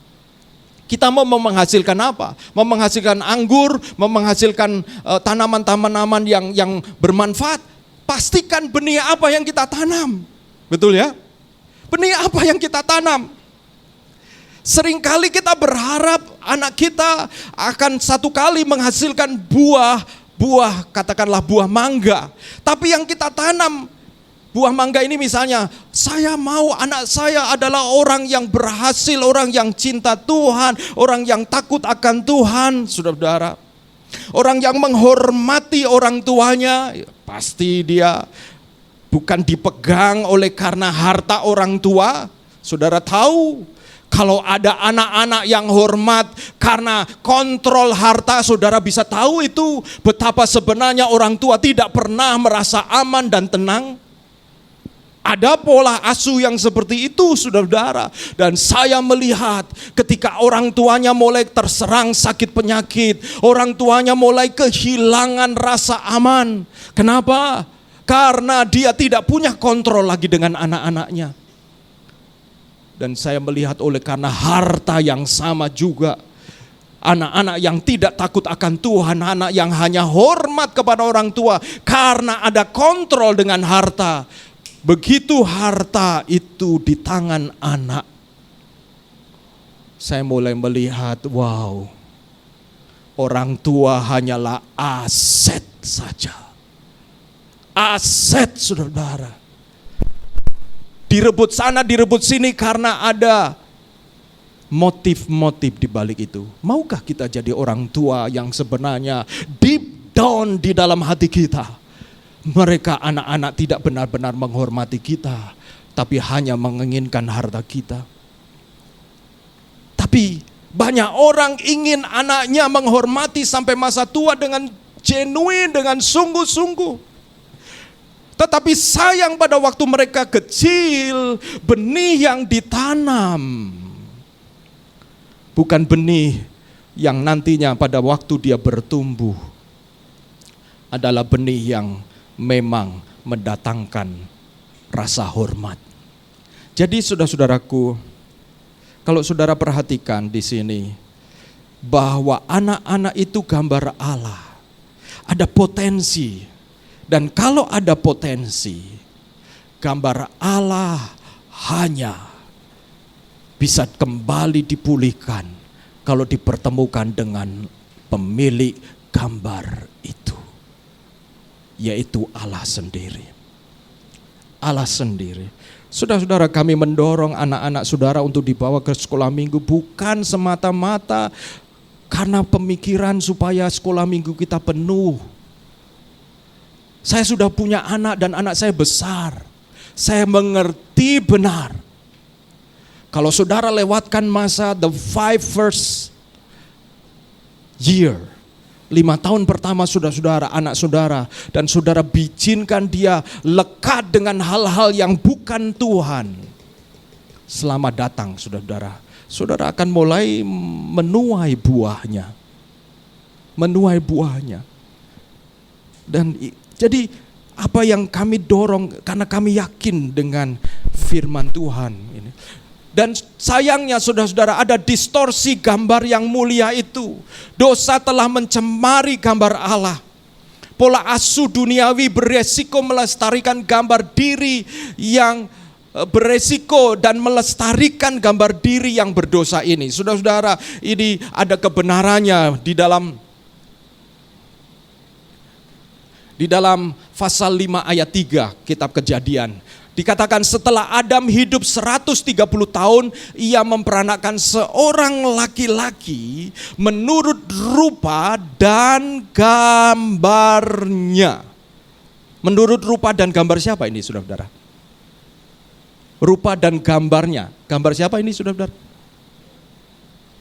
Kita mau menghasilkan apa? Mau menghasilkan anggur, mau menghasilkan tanaman-tanaman yang bermanfaat. Pastikan benih apa yang kita tanam. Betul ya? Benih apa yang kita tanam. Seringkali kita berharap anak kita akan satu kali menghasilkan buah, katakanlah buah mangga. Tapi yang kita tanam, buah mangga ini misalnya, saya mau anak saya adalah orang yang berhasil, orang yang cinta Tuhan, orang yang takut akan Tuhan, saudara-saudara. Orang yang menghormati orang tuanya, pasti dia bukan dipegang oleh karena harta orang tua. Saudara tahu, kalau ada anak-anak yang hormat karena kontrol harta, saudara bisa tahu itu betapa sebenarnya orang tua tidak pernah merasa aman dan tenang. Ada pola asuh yang seperti itu, saudara-saudara. Dan saya melihat ketika orang tuanya mulai terserang sakit penyakit, orang tuanya mulai kehilangan rasa aman. Kenapa? Karena dia tidak punya kontrol lagi dengan anak-anaknya. Dan saya melihat oleh karena harta yang sama juga, anak-anak yang tidak takut akan Tuhan, anak yang hanya hormat kepada orang tua karena ada kontrol dengan harta. Begitu harta itu di tangan anak, saya mulai melihat, wow, orang tua hanyalah aset saja. Aset, saudara. Direbut sana, direbut sini karena ada motif-motif di balik itu. Maukah kita jadi orang tua yang sebenarnya deep down di dalam hati kita, mereka anak-anak tidak benar-benar menghormati kita, tapi hanya menginginkan harta kita. Tapi banyak orang ingin anaknya menghormati sampai masa tua dengan genuine, dengan sungguh-sungguh. Tetapi sayang pada waktu mereka kecil, benih yang ditanam bukan benih yang nantinya pada waktu dia bertumbuh adalah benih yang memang mendatangkan rasa hormat. Jadi saudara-saudaraku, kalau saudara perhatikan di sini bahwa anak-anak itu gambar Allah, ada potensi. Dan kalau ada potensi, gambar Allah hanya bisa kembali dipulihkan kalau dipertemukan dengan pemilik gambar itu. yaitu Allah sendiri. Allah sendiri. Saudara-saudara, kami mendorong anak-anak saudara untuk dibawa ke sekolah minggu bukan semata-mata karena pemikiran supaya sekolah minggu kita penuh. Saya sudah punya anak dan anak saya besar. Saya mengerti benar. Kalau saudara lewatkan masa the 5 first year, 5 tahun pertama saudara, anak saudara, dan saudara bizinkan dia lekat dengan hal-hal yang bukan Tuhan. Selamat datang saudara. Saudara akan mulai menuai buahnya. Menuai buahnya. Dan jadi apa yang kami dorong, karena kami yakin dengan firman Tuhan ini. Dan sayangnya saudara-saudara, ada distorsi gambar yang mulia itu. Dosa telah mencemari gambar Allah. Pola asuh duniawi beresiko melestarikan gambar diri yang beresiko dan melestarikan gambar diri yang berdosa ini. Saudara-saudara, ini ada kebenarannya di dalam pasal 5 ayat 3 kitab Kejadian. Dikatakan setelah Adam hidup 130 tahun, ia memperanakkan seorang laki-laki menurut rupa dan gambarnya. Menurut rupa dan gambar siapa ini saudara-saudara? Rupa dan gambarnya. Gambar siapa ini saudara-saudara?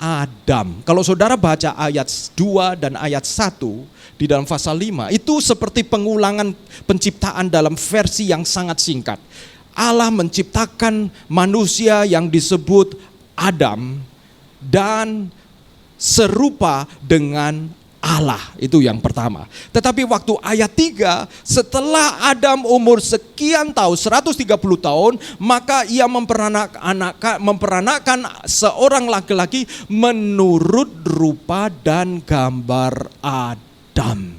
Adam. Kalau saudara baca ayat 2 dan ayat 1 di dalam pasal 5, itu seperti pengulangan penciptaan dalam versi yang sangat singkat. Allah menciptakan manusia yang disebut Adam dan serupa dengan Allah. Itu yang pertama. Tetapi waktu ayat 3, setelah Adam umur sekian tahun, 130 tahun, maka ia memperanakkan seorang laki-laki menurut rupa dan gambar Adam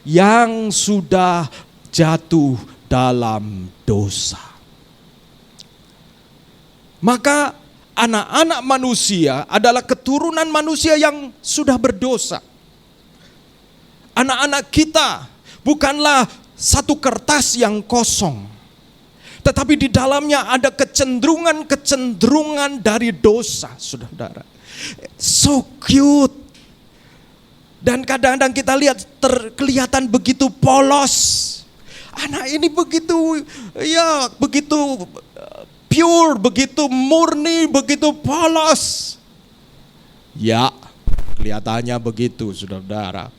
yang sudah jatuh dalam dosa. Maka anak-anak manusia adalah keturunan manusia yang sudah berdosa. Anak-anak kita bukanlah satu kertas yang kosong, tetapi di dalamnya ada kecenderungan dari dosa, saudara. So cute. Dan kadang-kadang kita lihat kelihatan begitu polos. Anak ini begitu pure, begitu murni, begitu polos. Ya, kelihatannya begitu saudara.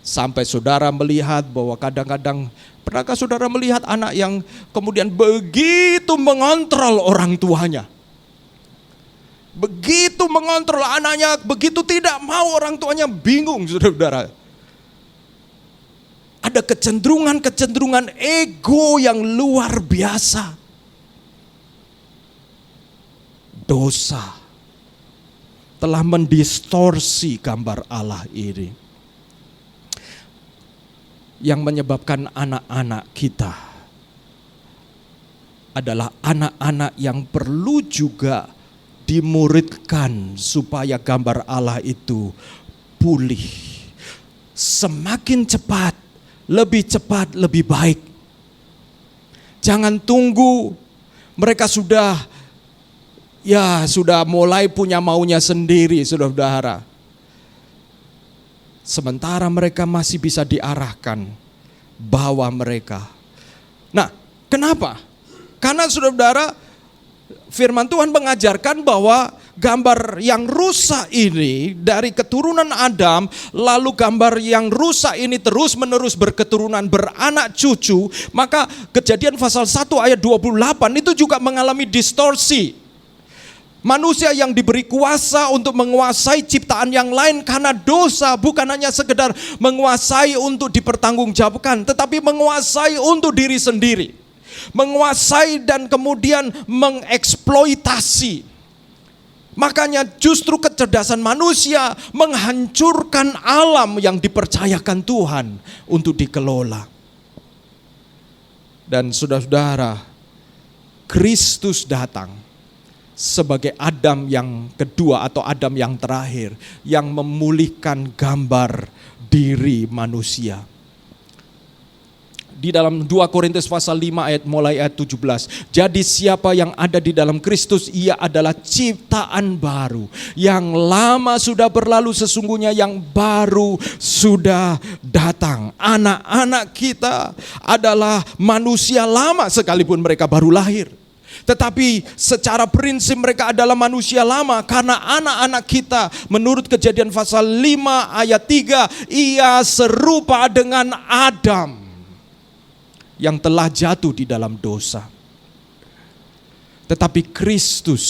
Sampai saudara melihat bahwa kadang-kadang, pernahkah saudara melihat anak yang kemudian begitu mengontrol orang tuanya? Begitu mengontrol anaknya, begitu tidak mau orang tuanya bingung saudara. Ada kecenderungan ego yang luar biasa. Dosa telah mendistorsi gambar Allah ini. Yang menyebabkan anak-anak kita adalah anak-anak yang perlu juga dimuridkan supaya gambar Allah itu pulih. Semakin cepat, lebih cepat, lebih baik. Jangan tunggu mereka sudah mulai punya maunya sendiri, saudara. Sementara mereka masih bisa diarahkan, bawa mereka. Nah, kenapa? Karena saudara, firman Tuhan mengajarkan bahwa gambar yang rusak ini dari keturunan Adam, lalu gambar yang rusak ini terus menerus berketurunan, beranak cucu, maka Kejadian pasal 1 ayat 28 itu juga mengalami distorsi. Manusia yang diberi kuasa untuk menguasai ciptaan yang lain karena dosa, bukan hanya sekedar menguasai untuk dipertanggungjawabkan, tetapi menguasai untuk diri sendiri. Menguasai dan kemudian mengeksploitasi. Makanya justru kecerdasan manusia menghancurkan alam yang dipercayakan Tuhan untuk dikelola. Dan saudara-saudara, Kristus datang sebagai Adam yang kedua atau Adam yang terakhir, yang memulihkan gambar diri manusia. di dalam 2 Korintus pasal 5 mulai ayat 17. Jadi siapa yang ada di dalam Kristus, ia adalah ciptaan baru. Yang lama sudah berlalu, sesungguhnya yang baru sudah datang. Anak-anak kita adalah manusia lama sekalipun mereka baru lahir. Tetapi secara prinsip mereka adalah manusia lama, karena anak-anak kita menurut Kejadian pasal 5 ayat 3, ia serupa dengan Adam yang telah jatuh di dalam dosa. Tetapi Kristus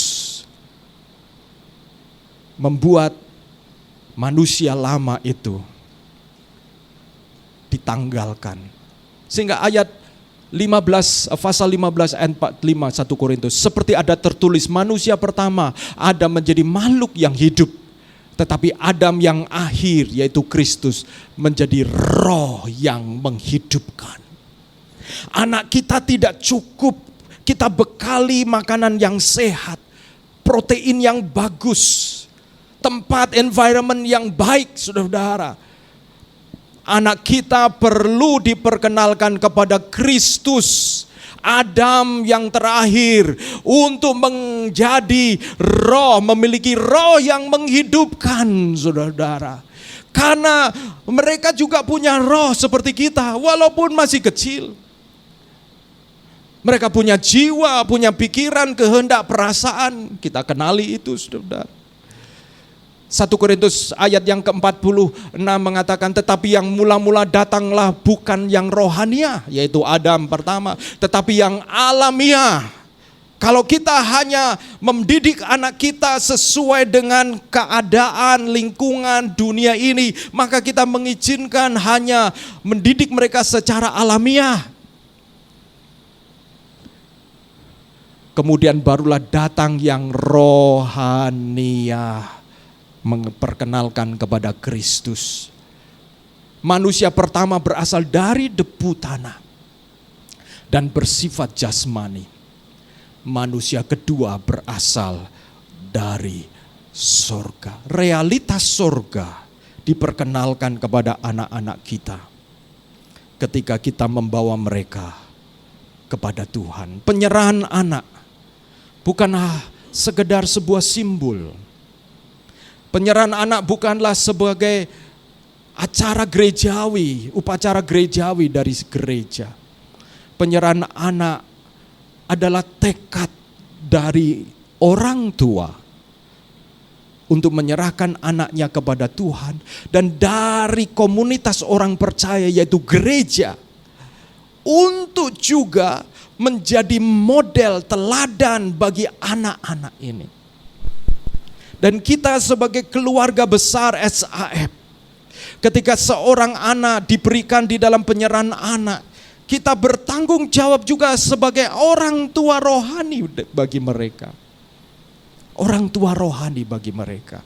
membuat manusia lama itu ditanggalkan. Sehingga ayat 15, pasal 15 ayat 45 1 Korintus, seperti ada tertulis, manusia pertama Adam menjadi makhluk yang hidup, tetapi Adam yang akhir yaitu Kristus menjadi roh yang menghidupkan. Anak kita tidak cukup kita bekali makanan yang sehat, protein yang bagus, tempat environment yang baik, saudara. Anak kita perlu diperkenalkan kepada Kristus, Adam yang terakhir, untuk menjadi roh, memiliki roh yang menghidupkan, saudara. Karena mereka juga punya roh seperti kita, walaupun masih kecil. Mereka punya jiwa, punya pikiran, kehendak, perasaan. Kita kenali itu, saudara. 1 Korintus ayat yang ke-46 mengatakan, tetapi yang mula-mula datanglah bukan yang rohania, yaitu Adam pertama, tetapi yang alamiah. Kalau kita hanya mendidik anak kita sesuai dengan keadaan lingkungan dunia ini, maka kita mengizinkan hanya mendidik mereka secara alamiah. Kemudian barulah datang yang rohania, memperkenalkan kepada Kristus. Manusia pertama berasal dari debu tanah dan bersifat jasmani. Manusia kedua berasal dari sorga. Realitas sorga diperkenalkan kepada anak-anak kita ketika kita membawa mereka kepada Tuhan. Penyerahan anak bukanlah sekedar sebuah simbol. Penyerahan anak bukanlah sebagai acara gerejawi, upacara gerejawi dari gereja. Penyerahan anak adalah tekad dari orang tua untuk menyerahkan anaknya kepada Tuhan, dan dari komunitas orang percaya yaitu gereja untuk juga menjadi model teladan bagi anak-anak ini. Dan kita sebagai keluarga besar SAF, ketika seorang anak diberikan di dalam penyerahan anak, kita bertanggung jawab juga sebagai orang tua rohani bagi mereka. Orang tua rohani bagi mereka.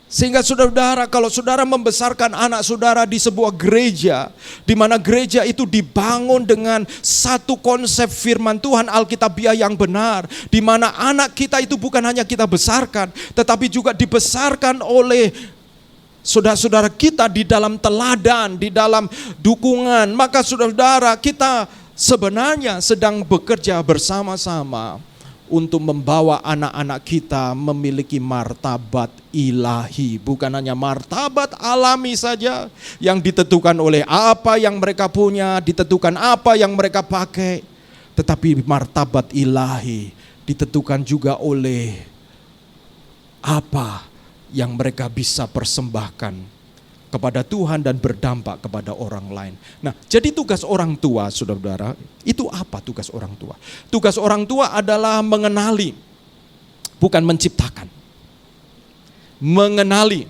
Sehingga saudara, kalau saudara membesarkan anak saudara di sebuah gereja, di mana gereja itu dibangun dengan satu konsep firman Tuhan Alkitabiah yang benar, di mana anak kita itu bukan hanya kita besarkan, tetapi juga dibesarkan oleh saudara-saudara kita di dalam teladan, di dalam dukungan, maka saudara-saudara kita sebenarnya sedang bekerja bersama-sama untuk membawa anak-anak kita memiliki martabat ilahi. Bukan hanya martabat alami saja yang ditentukan oleh apa yang mereka punya, ditentukan apa yang mereka pakai. Tetapi martabat ilahi ditentukan juga oleh apa yang mereka bisa persembahkan kepada Tuhan dan berdampak kepada orang lain. Nah, jadi tugas orang tua, saudara-saudara, itu apa tugas orang tua? Tugas orang tua adalah mengenali, bukan menciptakan. Mengenali,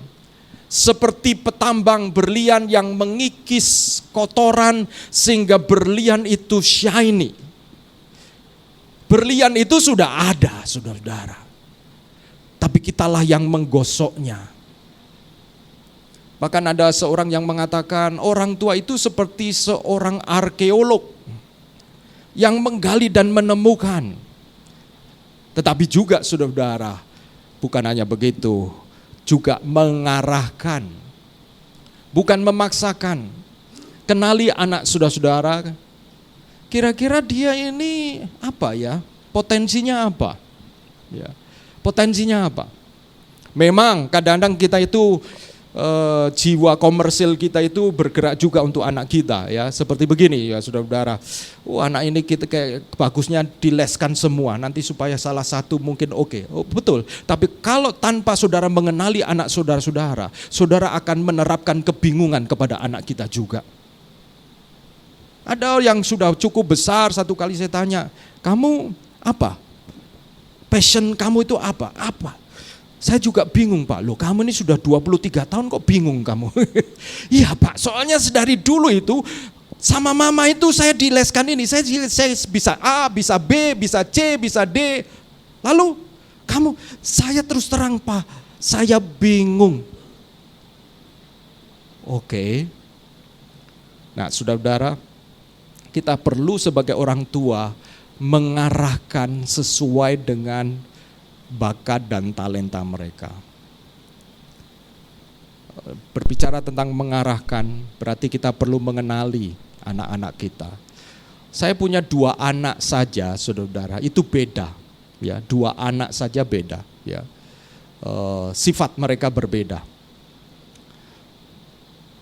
seperti petambang berlian yang mengikis kotoran sehingga berlian itu shiny. Berlian itu sudah ada, saudara-saudara. Tapi kitalah yang menggosoknya. Bahkan ada seorang yang mengatakan orang tua itu seperti seorang arkeolog yang menggali dan menemukan. Tetapi juga saudara-saudara, bukan hanya begitu, juga mengarahkan, bukan memaksakan. kenali anak saudara-saudara. Kira-kira dia ini apa ya? Potensinya apa? Ya. Potensinya apa? Memang kadang-kadang kita itu jiwa komersil kita itu bergerak juga untuk anak kita ya, seperti begini ya saudara-saudara. Anak ini kita kayak bagusnya dileskan semua nanti supaya salah satu mungkin oke. Betul. Tapi kalau tanpa saudara mengenali anak saudara-saudara, saudara akan menerapkan kebingungan kepada anak kita juga. Ada yang sudah cukup besar, satu kali saya tanya, kamu apa? Passion kamu itu apa? Apa? Saya juga bingung Pak, loh kamu ini sudah 23 tahun kok bingung kamu? Iya Pak, soalnya dari dulu itu sama mama itu saya dileskan ini, saya bisa A, bisa B, bisa C, bisa D. Lalu kamu, saya terus terang Pak, saya bingung. Oke. Nah saudara-saudara, kita perlu sebagai orang tua mengarahkan sesuai dengan bakat dan talenta mereka. Berbicara tentang mengarahkan, berarti kita perlu mengenali anak-anak kita. Saya punya 2 anak saja, saudara-saudara, itu beda. Ya, 2 anak saja beda. Ya, sifat mereka berbeda.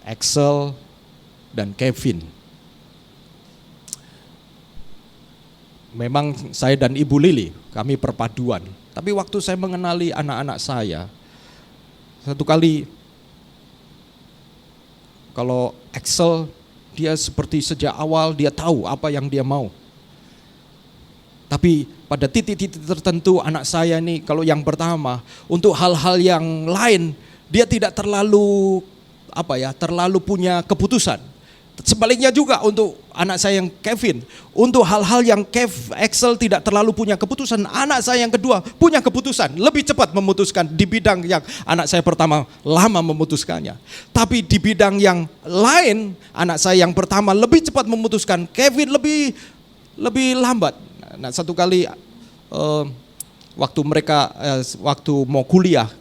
Axel dan Kevin. Memang saya dan Ibu Lili, kami perpaduan. Tapi waktu saya mengenali anak-anak saya, satu kali kalau Axel, dia seperti sejak awal dia tahu apa yang dia mau. Tapi pada titik-titik tertentu anak saya ini, kalau yang pertama, untuk hal-hal yang lain dia tidak terlalu terlalu punya keputusan. Sebaliknya juga untuk anak saya yang Kevin, untuk hal-hal yang Axel tidak terlalu punya keputusan, anak saya yang kedua punya keputusan, lebih cepat memutuskan di bidang yang anak saya pertama lama memutuskannya. Tapi di bidang yang lain, anak saya yang pertama lebih cepat memutuskan, Kevin lebih lambat. Nah, satu kali waktu mau kuliah,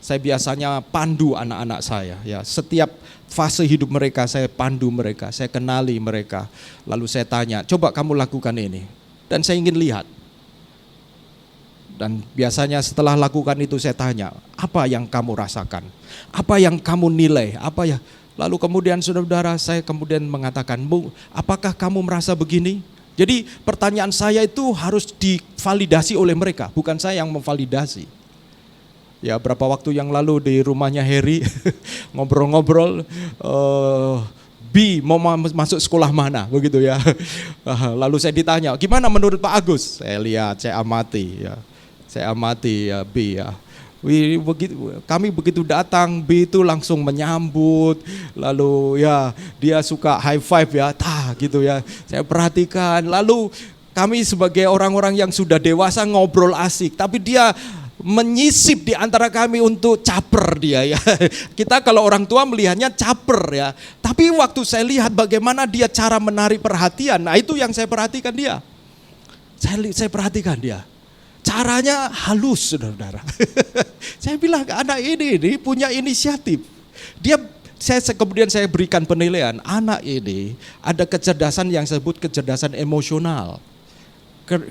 saya biasanya pandu anak-anak saya. Ya, setiap fase hidup mereka saya pandu mereka, saya kenali mereka. Lalu saya tanya, coba kamu lakukan ini. Dan saya ingin lihat. Dan biasanya setelah lakukan itu saya tanya, apa yang kamu rasakan? Apa yang kamu nilai? Lalu kemudian saudara-saudara saya kemudian mengatakan, apakah kamu merasa begini? Jadi pertanyaan saya itu harus divalidasi oleh mereka, bukan saya yang memvalidasi. Ya, berapa waktu yang lalu di rumahnya Harry ngobrol-ngobrol, B mau masuk sekolah mana begitu ya. Lalu saya ditanya, gimana menurut Pak Agus? Saya lihat, saya amati ya B ya. Kami begitu datang, B itu langsung menyambut, lalu ya dia suka high five ya, gitu ya. Saya perhatikan, lalu kami sebagai orang-orang yang sudah dewasa ngobrol asik, tapi dia menyisip di antara kami untuk caper dia ya. Kita kalau orang tua melihatnya caper ya. Tapi waktu saya lihat bagaimana dia cara menarik perhatian, nah itu yang saya perhatikan dia. Saya perhatikan dia. Caranya halus, saudara-saudara. Saya bilang anak ini punya inisiatif. Kemudian saya berikan penilaian, anak ini ada kecerdasan yang disebut kecerdasan emosional.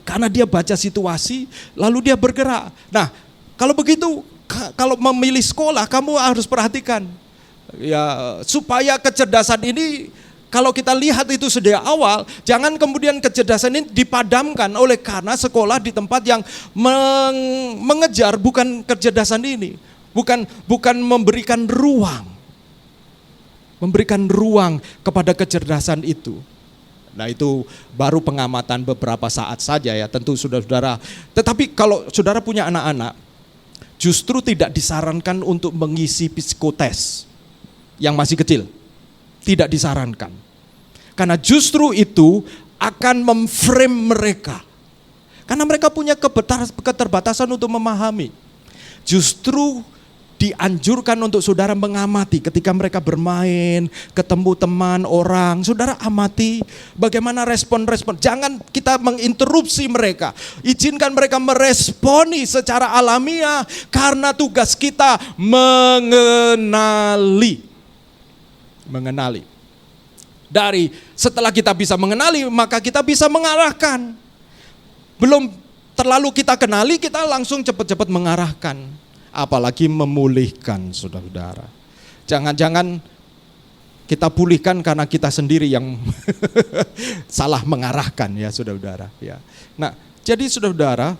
Karena dia baca situasi, lalu dia bergerak. Nah, kalau begitu, kalau memilih sekolah, kamu harus perhatikan. Ya, supaya kecerdasan ini, kalau kita lihat itu sejak awal, jangan kemudian kecerdasan ini dipadamkan oleh karena sekolah di tempat yang mengejar bukan kecerdasan ini. Bukan memberikan ruang kepada kecerdasan itu. Nah, itu baru pengamatan beberapa saat saja ya, tentu saudara-saudara. Tetapi kalau saudara punya anak-anak, justru tidak disarankan untuk mengisi psikotes yang masih kecil. Tidak disarankan. Karena justru itu akan memframe mereka. Karena mereka punya keterbatasan untuk memahami. Justru dianjurkan untuk saudara mengamati ketika mereka bermain, ketemu teman, orang. Saudara amati bagaimana respon-respon. Jangan kita menginterupsi mereka. Izinkan mereka meresponi secara alamiah karena tugas kita mengenali. Mengenali. Setelah kita bisa mengenali, maka kita bisa mengarahkan. Belum terlalu kita kenali, kita langsung cepat-cepat mengarahkan. Apalagi memulihkan, saudara-saudara. Jangan-jangan kita pulihkan karena kita sendiri yang salah mengarahkan, ya saudara-saudara. Ya. Nah, jadi saudara-saudara,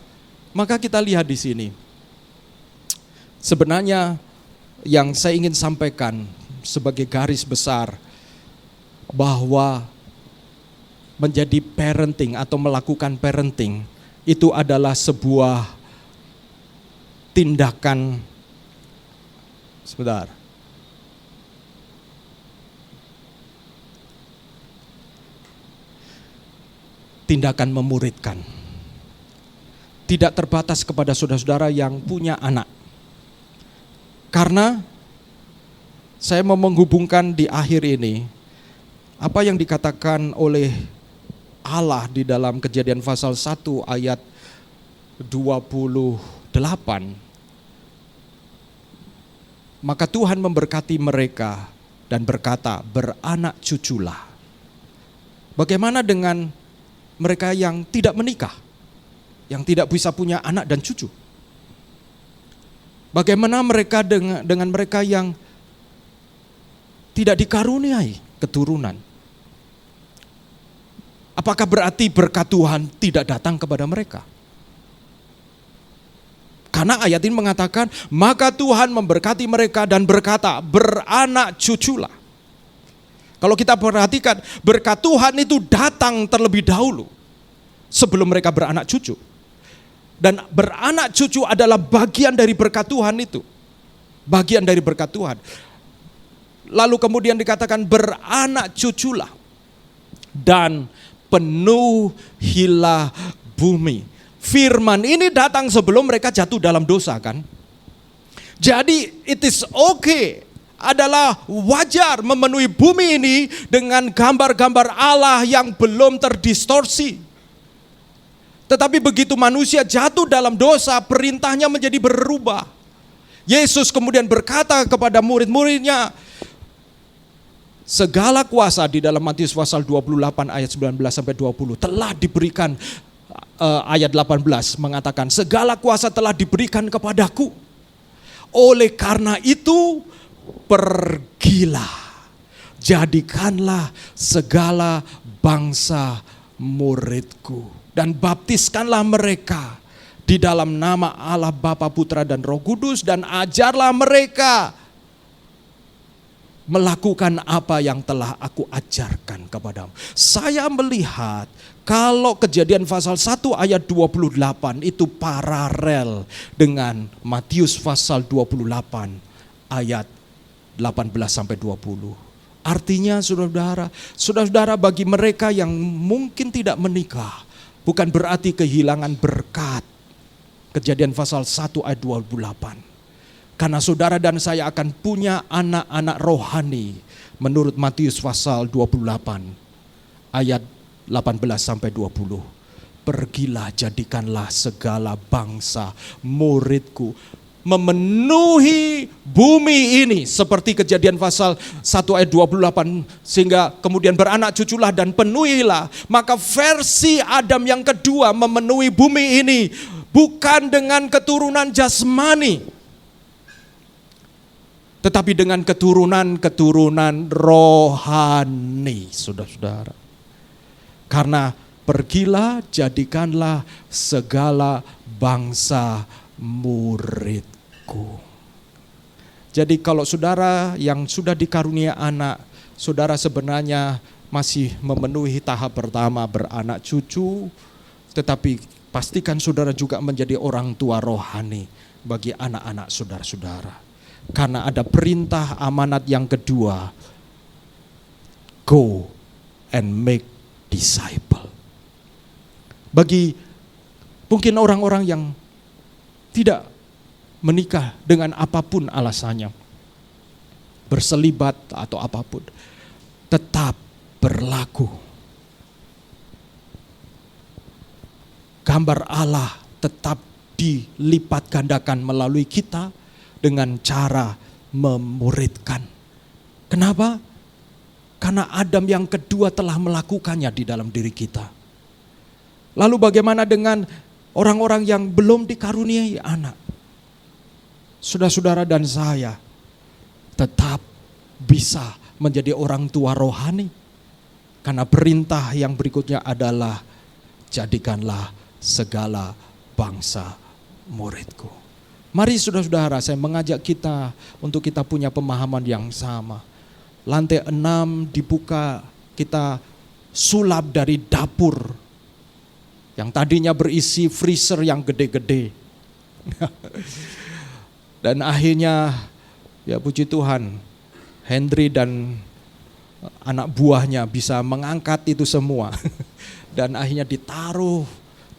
maka kita lihat di sini. Sebenarnya yang saya ingin sampaikan sebagai garis besar, bahwa menjadi parenting atau melakukan parenting itu adalah sebuah tindakan tindakan memuridkan. Tidak terbatas kepada saudara-saudara yang punya anak. Karena saya mau menghubungkan di akhir ini apa yang dikatakan oleh Allah di dalam Kejadian pasal 1 ayat 28. Maka Tuhan memberkati mereka dan berkata, beranak cuculah. Bagaimana dengan mereka yang tidak menikah, yang tidak bisa punya anak dan cucu? Bagaimana mereka dengan mereka yang tidak dikaruniai keturunan? Apakah berarti berkat Tuhan tidak datang kepada mereka? Karena ayat ini mengatakan, maka Tuhan memberkati mereka dan berkata, beranak cuculah. Kalau kita perhatikan, berkat Tuhan itu datang terlebih dahulu sebelum mereka beranak cucu. Dan beranak cucu adalah bagian dari berkat Tuhan itu. Bagian dari berkat Tuhan. Lalu kemudian dikatakan beranak cuculah dan penuhilah bumi. Firman ini datang sebelum mereka jatuh dalam dosa, kan? Jadi it is okay, adalah wajar memenuhi bumi ini dengan gambar-gambar Allah yang belum terdistorsi. Tetapi begitu manusia jatuh dalam dosa, perintahnya menjadi berubah. Yesus kemudian berkata kepada murid-muridnya, segala kuasa di dalam Matius pasal 28 ayat 19 sampai 20 telah diberikan, ayat 18 mengatakan, segala kuasa telah diberikan kepadaku. Oleh karena itu, pergilah, jadikanlah segala bangsa muridku dan baptiskanlah mereka di dalam nama Allah Bapa, Putra dan Roh Kudus, dan ajarlah mereka melakukan apa yang telah aku ajarkan kepadamu. Saya melihat kalau Kejadian pasal 1 ayat 28 itu paralel dengan Matius pasal 28 ayat 18 sampai 20. Artinya saudara-saudara, bagi mereka yang mungkin tidak menikah, bukan berarti kehilangan berkat. Kejadian pasal 1 ayat 28. Karena saudara dan saya akan punya anak-anak rohani menurut Matius pasal 28 ayat 18 sampai 20. Pergilah, jadikanlah segala bangsa muridku. Memenuhi bumi ini seperti Kejadian pasal 1 ayat 28, sehingga kemudian beranak cuculah dan penuhilah. Maka versi Adam yang kedua memenuhi bumi ini bukan dengan keturunan jasmani, tetapi dengan keturunan rohani, saudara-saudara. Karena pergilah, jadikanlah segala bangsa muridku. Jadi kalau saudara yang sudah dikarunia anak, saudara sebenarnya masih memenuhi tahap pertama beranak cucu, tetapi pastikan saudara juga menjadi orang tua rohani bagi anak-anak saudara-saudara. Karena ada perintah amanat yang kedua, go and make disciple. Bagi mungkin orang-orang yang tidak menikah dengan apapun alasannya, berselibat atau apapun, tetap berlaku. Gambar Allah tetap dilipat gandakan melalui kita dengan cara memuridkan. Kenapa? Karena Adam yang kedua telah melakukannya di dalam diri kita. Lalu bagaimana dengan orang-orang yang belum dikaruniai anak? Saudara-saudara dan saya tetap bisa menjadi orang tua rohani. Karena perintah yang berikutnya adalah jadikanlah segala bangsa muridku. Mari saudara-saudara, saya mengajak kita untuk kita punya pemahaman yang sama. Lantai 6 dibuka, kita sulap dari dapur yang tadinya berisi freezer yang gede-gede. Dan akhirnya ya puji Tuhan, Henry dan anak buahnya bisa mengangkat itu semua. Dan akhirnya ditaruh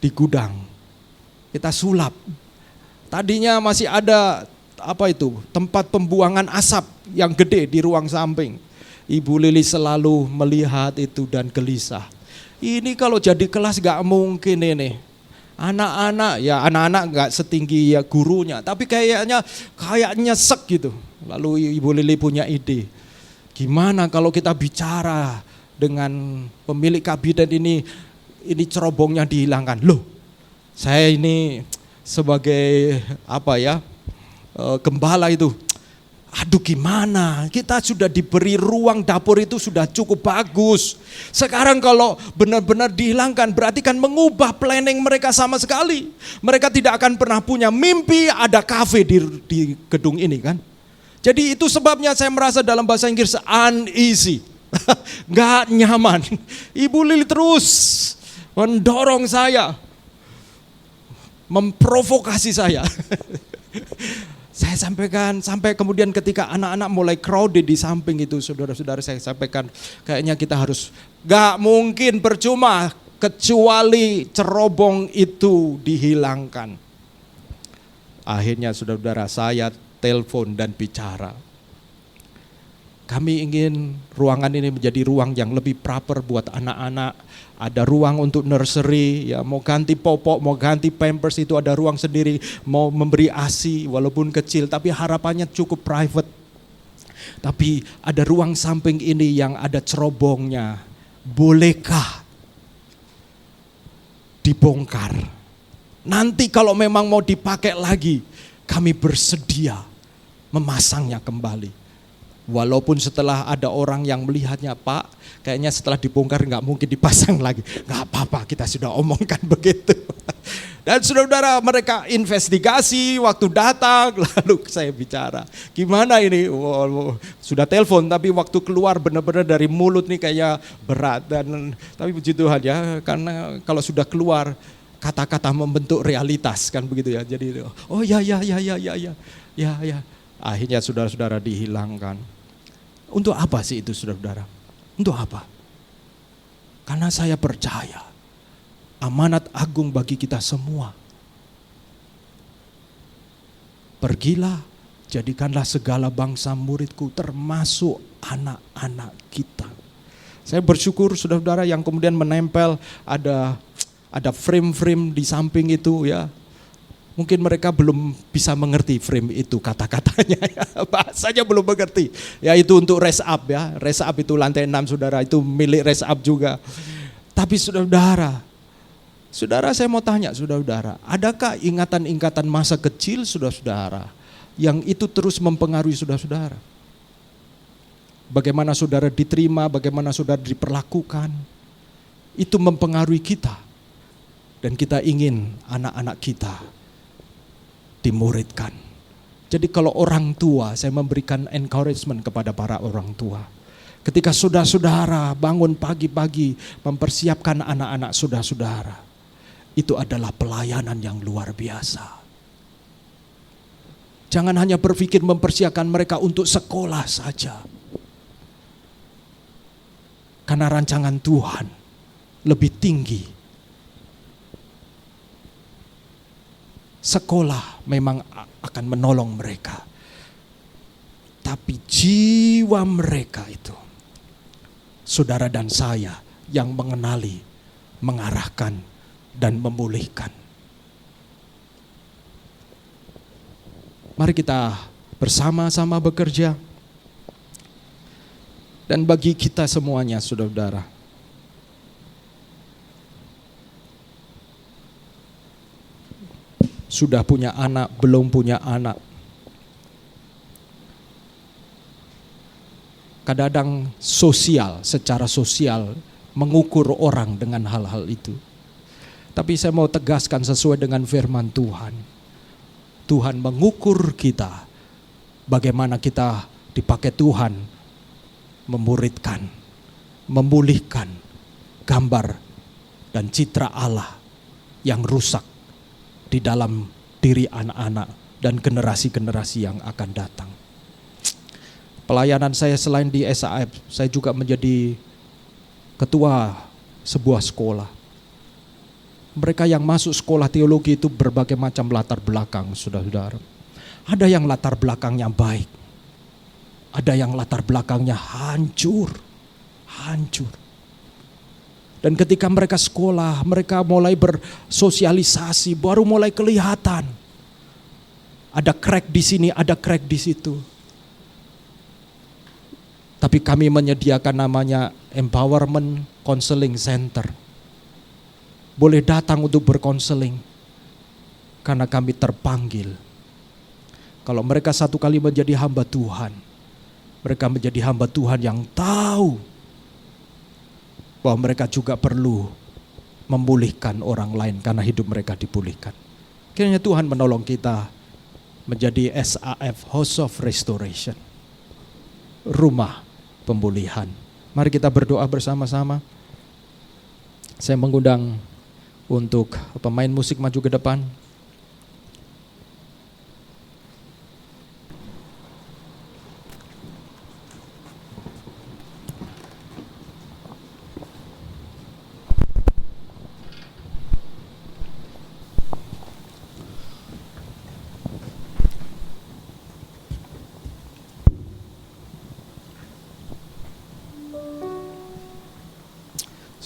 di gudang. Kita sulap. Tadinya masih ada tempat pembuangan asap yang gede di ruang samping. Ibu Lili selalu melihat itu dan gelisah. Ini kalau jadi kelas gak mungkin ini. Anak-anak gak setinggi ya gurunya, tapi kayaknya nyesek gitu. Lalu Ibu Lili punya ide. Gimana kalau kita bicara dengan pemilik kabinet ini cerobongnya dihilangkan. Loh, saya ini sebagai gembala itu, aduh gimana, kita sudah diberi ruang dapur itu sudah cukup bagus. Sekarang kalau benar-benar dihilangkan berarti kan mengubah planning mereka sama sekali. Mereka tidak akan pernah punya mimpi ada kafe di gedung ini kan. Jadi itu sebabnya saya merasa dalam bahasa Inggris uneasy, gak nyaman. Ibu Lili terus mendorong saya, memprovokasi saya. Saya sampaikan sampai kemudian ketika anak-anak mulai crowded di samping itu, saudara-saudara, saya sampaikan kayaknya kita harus, gak mungkin percuma kecuali cerobong itu dihilangkan. Akhirnya saudara-saudara, saya telepon dan bicara. Kami ingin ruangan ini menjadi ruang yang lebih proper buat anak-anak. Ada ruang untuk nursery, ya mau ganti popok, mau ganti pampers itu ada ruang sendiri, mau memberi ASI walaupun kecil, tapi harapannya cukup private. Tapi ada ruang samping ini yang ada cerobongnya. Bolehkah dibongkar? Nanti kalau memang mau dipakai lagi, kami bersedia memasangnya kembali. Walaupun setelah ada orang yang melihatnya, Pak, kayaknya setelah dibongkar nggak mungkin dipasang lagi. Nggak apa-apa, kita sudah omongkan begitu. Dan saudara-saudara, mereka investigasi waktu datang, lalu saya bicara, gimana ini? Sudah telepon, tapi waktu keluar benar-benar dari mulut nih kayak berat. Tapi puji Tuhan ya, karena kalau sudah keluar, kata-kata membentuk realitas kan begitu ya. Jadi oh ya. Akhirnya saudara-saudara dihilangkan. Untuk apa sih itu saudara-saudara? Untuk apa? Karena saya percaya amanat agung bagi kita semua. Pergilah, jadikanlah segala bangsa muridku, termasuk anak-anak kita. Saya bersyukur saudara-saudara yang kemudian menempel ada frame-frame di samping itu ya. Mungkin mereka belum bisa mengerti frame itu kata-katanya ya. Bahasanya belum mengerti. Ya itu untuk Raise Up ya. Raise Up itu lantai 6 saudara, itu milik Raise Up juga. Tapi saudara, saya mau tanya saudara, adakah ingatan-ingatan masa kecil saudara yang itu terus mempengaruhi saudara? Bagaimana saudara diterima, bagaimana saudara diperlakukan, itu mempengaruhi kita. Dan kita ingin anak-anak kita dimuridkan. Jadi kalau orang tua, saya memberikan encouragement kepada para orang tua. Ketika saudara-saudara bangun pagi-pagi mempersiapkan anak-anak saudara-saudara, itu adalah pelayanan yang luar biasa. Jangan hanya berpikir mempersiapkan mereka untuk sekolah saja. Karena rancangan Tuhan lebih tinggi. Sekolah memang akan menolong mereka. Tapi jiwa mereka itu, saudara dan saya yang mengenali, mengarahkan, dan memulihkan. Mari kita bersama-sama bekerja. Dan bagi kita semuanya, saudara-saudara, sudah punya anak, belum punya anak, kadang-kadang secara sosial mengukur orang dengan hal-hal itu. Tapi saya mau tegaskan sesuai dengan firman Tuhan. Tuhan mengukur kita bagaimana kita dipakai Tuhan memuridkan, memulihkan gambar dan citra Allah yang rusak di dalam diri anak-anak dan generasi-generasi yang akan datang. Pelayanan saya selain di SAF, saya juga menjadi ketua sebuah sekolah. Mereka yang masuk sekolah teologi itu berbagai macam latar belakang, saudara-saudara. Ada yang latar belakangnya baik, ada yang latar belakangnya hancur. Dan ketika mereka sekolah, mereka mulai bersosialisasi, baru mulai kelihatan. Ada crack di sini, ada crack di situ. Tapi kami menyediakan namanya Empowerment Counseling Center. Boleh datang untuk berkonseling, karena kami terpanggil. Kalau mereka satu kali menjadi hamba Tuhan, mereka menjadi hamba Tuhan yang tahu bahwa mereka juga perlu memulihkan orang lain karena hidup mereka dipulihkan. Kiranya Tuhan menolong kita menjadi SAF, House of Restoration, rumah pemulihan. Mari kita berdoa bersama-sama. Saya mengundang untuk pemain musik maju ke depan.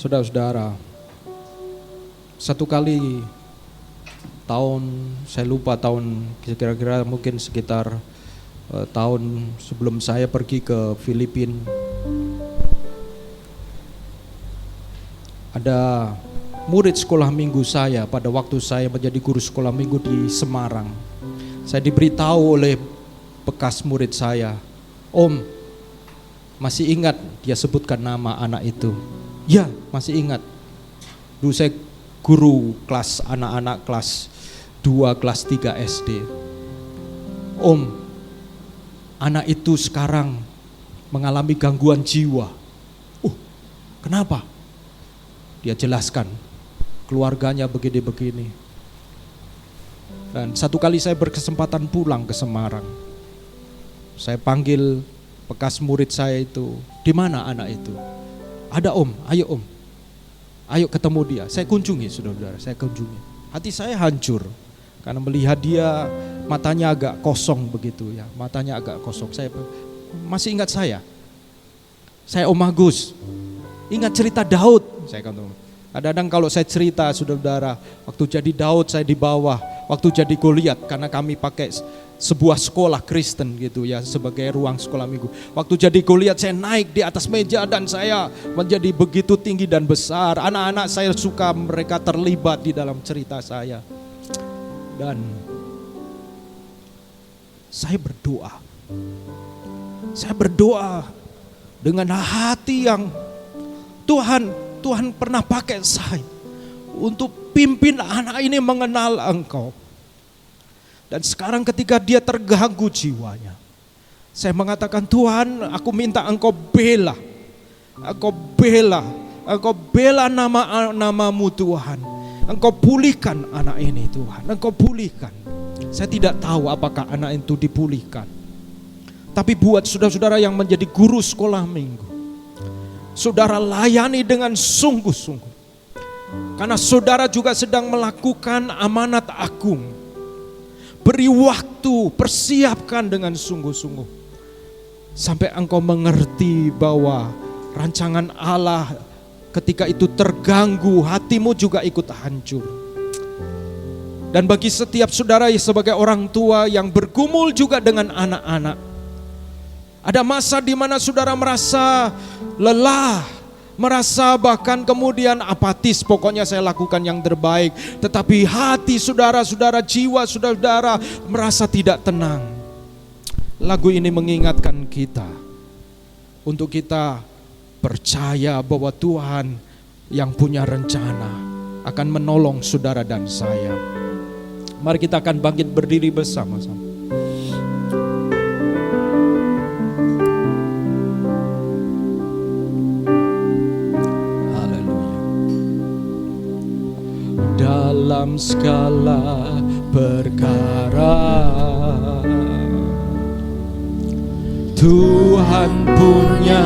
Saudara-saudara, satu kali tahun, saya lupa tahun, kira-kira mungkin sekitar tahun sebelum saya pergi ke Filipina, ada murid sekolah minggu saya pada waktu saya menjadi guru sekolah minggu di Semarang. Saya diberitahu oleh bekas murid saya, "Om, masih ingat?" Dia sebutkan nama anak itu. Ya, masih ingat. Dulu saya guru kelas anak-anak kelas 2, kelas 3 SD. "Om, anak itu sekarang mengalami gangguan jiwa." Kenapa? Dia jelaskan, keluarganya begini-begini. Dan satu kali saya berkesempatan pulang ke Semarang. Saya panggil bekas murid saya itu, "Di mana anak itu?" "Ada Om, ayo Om, ayo ketemu dia." Saya kunjungi, saudara-saudara, saya kunjungi. Hati saya hancur karena melihat dia matanya agak kosong begitu ya, matanya agak kosong. Saya masih ingat saya Om Agus, ingat cerita Daud. Saya katakan, kadang-kadang kalau saya cerita, saudara-saudara, waktu jadi Daud saya di bawah, waktu jadi Goliat, karena kami pakai sebuah sekolah Kristen gitu ya sebagai ruang sekolah minggu. Waktu jadi Goliat saya naik di atas meja dan saya menjadi begitu tinggi dan besar. Anak-anak saya suka, mereka terlibat di dalam cerita saya. Dan saya berdoa dengan hati yang Tuhan pernah pakai saya untuk pimpin anak ini mengenal Engkau. Dan sekarang ketika dia terganggu jiwanya, saya mengatakan, "Tuhan, aku minta Engkau bela. Engkau bela nama-Mu Tuhan. Engkau pulihkan anak ini Tuhan, Engkau pulihkan." Saya tidak tahu apakah anak itu dipulihkan. Tapi buat saudara-saudara yang menjadi guru sekolah minggu, saudara layani dengan sungguh-sungguh. Karena saudara juga sedang melakukan amanat agung. Beri waktu, persiapkan dengan sungguh-sungguh. Sampai engkau mengerti bahwa rancangan Allah ketika itu terganggu, hatimu juga ikut hancur. Dan bagi setiap saudara sebagai orang tua yang bergumul juga dengan anak-anak, Ada masa di mana saudara merasa lelah, merasa bahkan kemudian apatis, pokoknya saya lakukan yang terbaik. Tetapi hati saudara-saudara, jiwa saudara-saudara merasa tidak tenang. Lagu ini mengingatkan kita untuk kita percaya bahwa Tuhan yang punya rencana akan menolong saudara dan saya. Mari kita akan bangkit berdiri bersama-sama. Dalam segala perkara Tuhan punya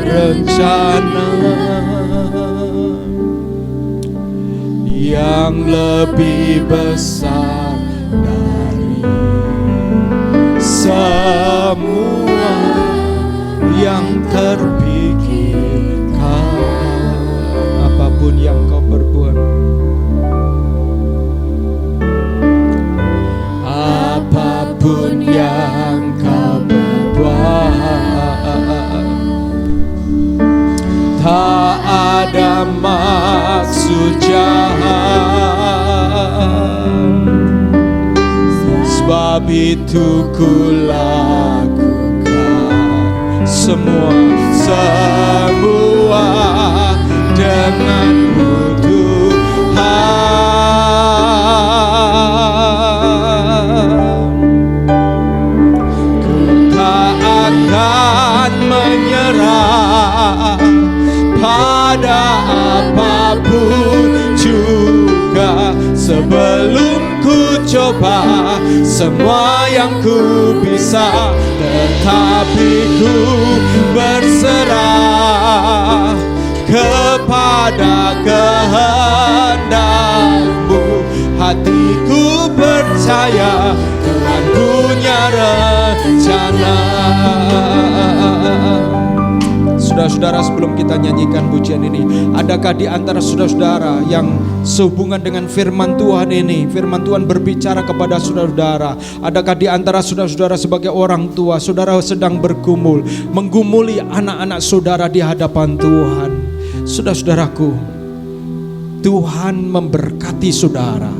rencana yang lebih besar dari semua yang terpikirkan. Apapun yang kau perbuat, apapun yang kau berbuat, tak ada maksud jahat, sebab itu ku lakukan semua denganmu Tuhan. Ku tak akan menyerah pada apapun juga, sebelum ku coba semua yang ku bisa, tetapi ku berserah kepada kehendak-Mu. Hatiku percaya Tuhan punya rencana. Saudara-saudara, sebelum kita nyanyikan pujian ini, adakah di antara saudara-saudara yang sehubungan dengan firman Tuhan ini, firman Tuhan berbicara kepada saudara-saudara? Adakah di antara saudara-saudara sebagai orang tua, saudara sedang bergumul, menggumuli anak-anak saudara di hadapan Tuhan? Saudara-saudaraku, Tuhan memberkati saudara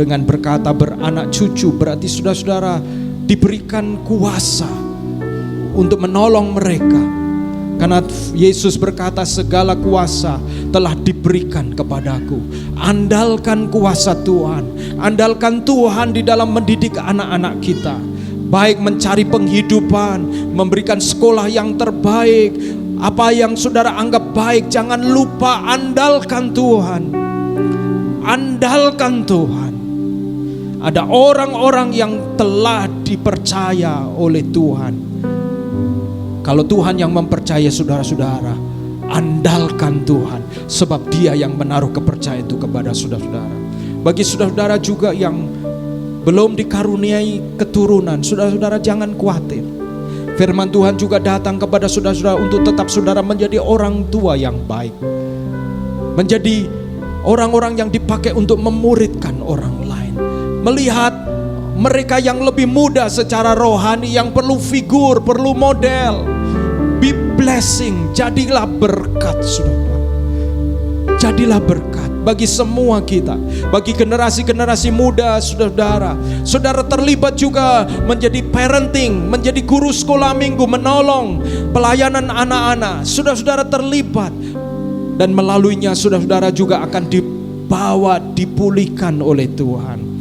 dengan berkata beranak cucu, berarti saudara-saudara diberikan kuasa untuk menolong mereka. Karena Yesus berkata segala kuasa telah diberikan kepadaku. Andalkan kuasa Tuhan, andalkan Tuhan di dalam mendidik anak-anak kita, baik mencari penghidupan, memberikan sekolah yang terbaik. Apa yang saudara anggap baik, jangan lupa andalkan Tuhan. Andalkan Tuhan. Ada orang-orang yang telah dipercaya oleh Tuhan. Kalau Tuhan yang mempercayai saudara-saudara, andalkan Tuhan, sebab Dia yang menaruh kepercayaan itu kepada saudara-saudara. Bagi saudara-saudara juga yang belum dikaruniai keturunan, saudara-saudara jangan khawatir. Firman Tuhan juga datang kepada saudara-saudara untuk tetap saudara menjadi orang tua yang baik, menjadi orang-orang yang dipakai untuk memuridkan orang lain, melihat mereka yang lebih muda secara rohani, yang perlu figur, perlu model. Be blessing, jadilah berkat, saudara. Jadilah berkat bagi semua kita, bagi generasi-generasi muda, saudara. Saudara terlibat juga menjadi parenting, menjadi guru sekolah minggu, menolong pelayanan anak-anak. Saudara-saudara terlibat, dan melaluinya saudara-saudara juga akan dibawa, dipulihkan oleh Tuhan.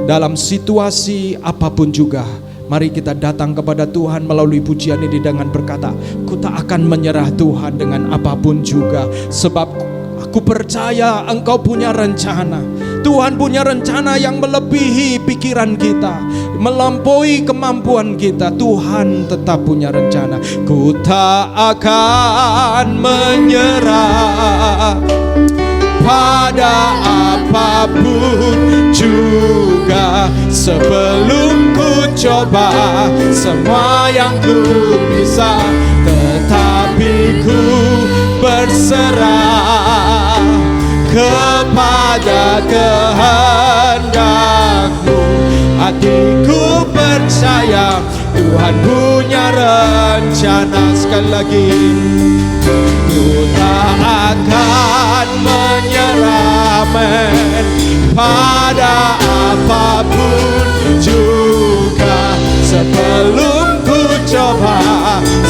Dalam situasi apapun juga, mari kita datang kepada Tuhan melalui pujian ini dengan berkata, ku tak akan menyerah Tuhan dengan apapun juga, sebab aku percaya Engkau punya rencana. Tuhan punya rencana yang melebihi pikiran kita, melampaui kemampuan kita. Tuhan tetap punya rencana. Ku tak akan menyerah pada apapun juga, sebelum ku coba semua yang ku bisa, tetapi ku berserah kepada kehendak-Mu. Hatiku percaya Tuhan Tuhan punya rencana. Sekali lagi, ku tak akan menyerah pada apapun juga. Sebelum ku coba